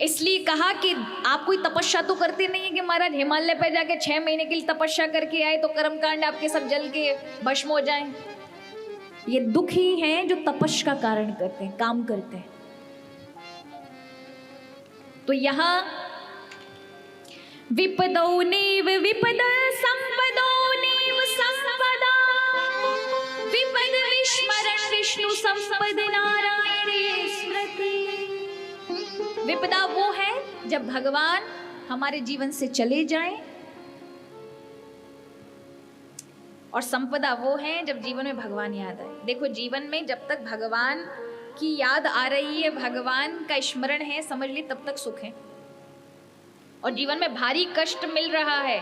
इसलिए कहा कि आप कोई तपस्या तो करते नहीं है कि महाराज हिमालय पे जाके 6 महीने के लिए तपस्या करके आए तो कर्मकांड आपके सब जल के भस्म हो जाएं। ये दुख ही हैं जो तपस्या का कारण करते हैं, काम करते हैं। तो यहाँ विपदो नैव विपद संपदो नैव संपदा, विपद विस्मरण विष्णु संपद नारायण स्मृति। विपदा वो है जब भगवान हमारे जीवन से चले जाएं, और संपदा वो है जब जीवन में भगवान याद आए। देखो, जीवन में जब तक भगवान की याद आ रही है, भगवान का स्मरण है, समझ ली तब तक सुख है। और जीवन में भारी कष्ट मिल रहा है,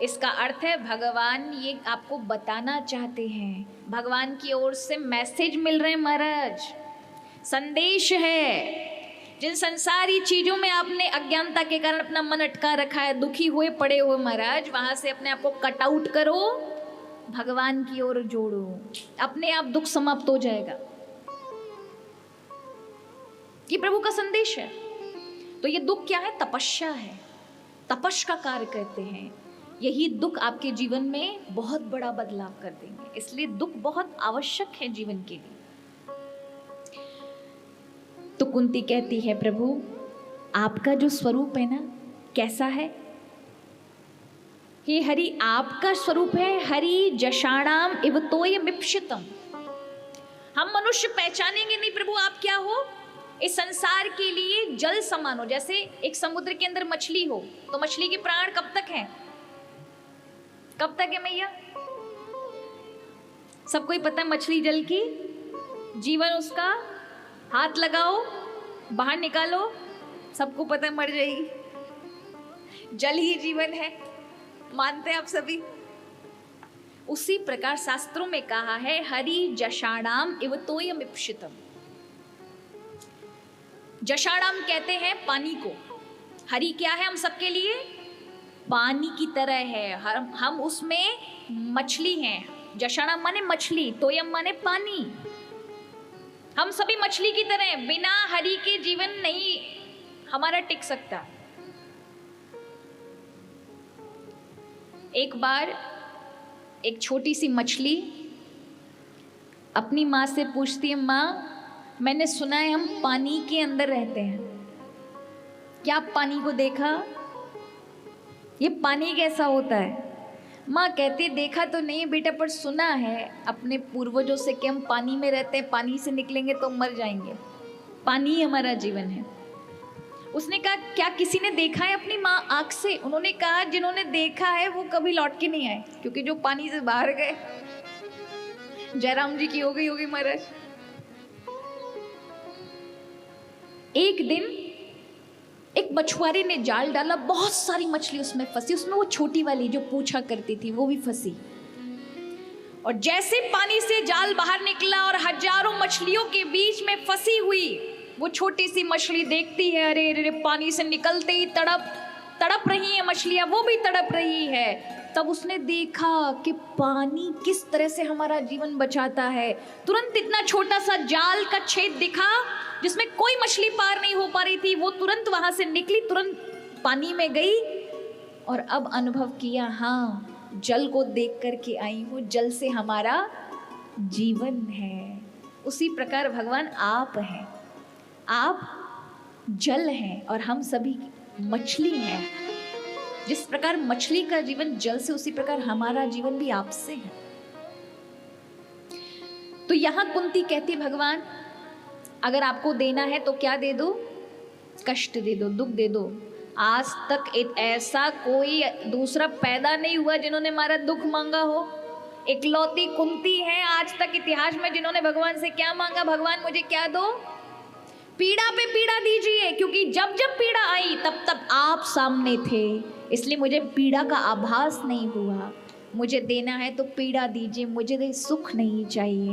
इसका अर्थ है भगवान ये आपको बताना चाहते हैं, भगवान की ओर से मैसेज मिल रहे हैं महाराज, संदेश है। जिन संसारी चीजों में आपने अज्ञानता के कारण अपना मन अटका रखा है, दुखी हुए पड़े हो महाराज, वहां से अपने आप को कट आउट करो, भगवान की ओर जोड़ो, अपने आप दुख समाप्त हो जाएगा। ये प्रभु का संदेश है। तो ये दुख क्या है? तपस्या है, तपस्या का कार्य करते हैं। यही दुख आपके जीवन में बहुत बड़ा बदलाव कर देंगे, इसलिए दुख बहुत आवश्यक है जीवन के लिए। तो कुंती कहती है, प्रभु आपका जो स्वरूप है ना, कैसा है? हे हरि, आपका स्वरूप है हरि जषाणाम इव तोयमिप्सितम। हम मनुष्य पहचानेंगे नहीं प्रभु आप क्या हो, इस संसार के लिए जल समान हो। जैसे एक समुद्र के अंदर मछली हो, तो मछली के प्राण कब तक हैं? कब तक है मैया? सबको ही पता है मछली जल की जीवन उसका, हाथ लगाओ बाहर निकालो, सबको पता है मर जाएगी। जल ही जीवन है, मानते हैं आप सभी। उसी प्रकार शास्त्रों में कहा है हरि जषाणाम इव तोयमिप्सितम। जषाणाम कहते हैं पानी को, हरि क्या है हम सबके लिए? पानी की तरह है, हम उसमें मछली हैं। जषाणाम माने मछली, तोयम माने पानी। हम सभी मछली की तरह, बिना हरि के जीवन नहीं हमारा टिक सकता। एक बार एक छोटी सी मछली अपनी माँ से पूछती है, माँ मैंने सुना है हम पानी के अंदर रहते हैं, क्या आप पानी को देखा? ये पानी कैसा होता है? माँ कहती देखा तो नहीं बेटा, पर सुना है अपने पूर्वजों से कि हम पानी में रहते हैं, पानी से निकलेंगे तो मर जाएंगे, पानी ही हमारा जीवन है। उसने कहा क्या किसी ने देखा है अपनी माँ आँख से? उन्होंने कहा जिन्होंने देखा है वो कभी लौट के नहीं आए, क्योंकि जो पानी से बाहर गए, जयराम जी की हो गई होगी महाराज। एक दिन एक मछुआरे ने जाल डाला, बहुत सारी मछली उसमें फंसी, उसमें वो छोटी वाली जो पूछा करती थी वो भी फंसी। और जैसे पानी से जाल बाहर निकला और हजारों मछलियों के बीच में फंसी हुई वो छोटी सी मछली देखती है, अरे अरे पानी से निकलते ही तड़प रही है मछलियां, वो भी तड़प रही है। तब उसने देखा कि पानी किस तरह से हमारा जीवन बचाता है। तुरंत इतना छोटा सा जाल का छेद दिखा जिसमें कोई मछली पार नहीं हो पा रही थी, वो तुरंत वहां से निकली, तुरंत पानी में गई और अब अनुभव किया, हाँ जल को देख कर के आई हूँ, जल से हमारा जीवन है। उसी प्रकार भगवान आप हैं, आप जल हैं और हम सभी मछली हैं। जिस प्रकार मछली का जीवन जल से, उसी प्रकार हमारा जीवन भी आपसे है। तो यहां कुंती कहती भगवान अगर आपको देना है तो क्या दे दो? कष्ट दे दो, दुख दे दो। आज तक ऐसा कोई दूसरा पैदा नहीं हुआ जिन्होंने हमारा दुख मांगा हो। इकलौती कुंती है आज तक इतिहास में जिन्होंने भगवान से क्या मांगा, भगवान मुझे क्या दो? पीड़ा पे पीड़ा दीजिए, क्योंकि जब जब पीड़ा आई तब तब आप सामने थे, इसलिए मुझे पीड़ा का आभास नहीं हुआ। मुझे देना है तो पीड़ा दीजिए, मुझे सुख नहीं चाहिए।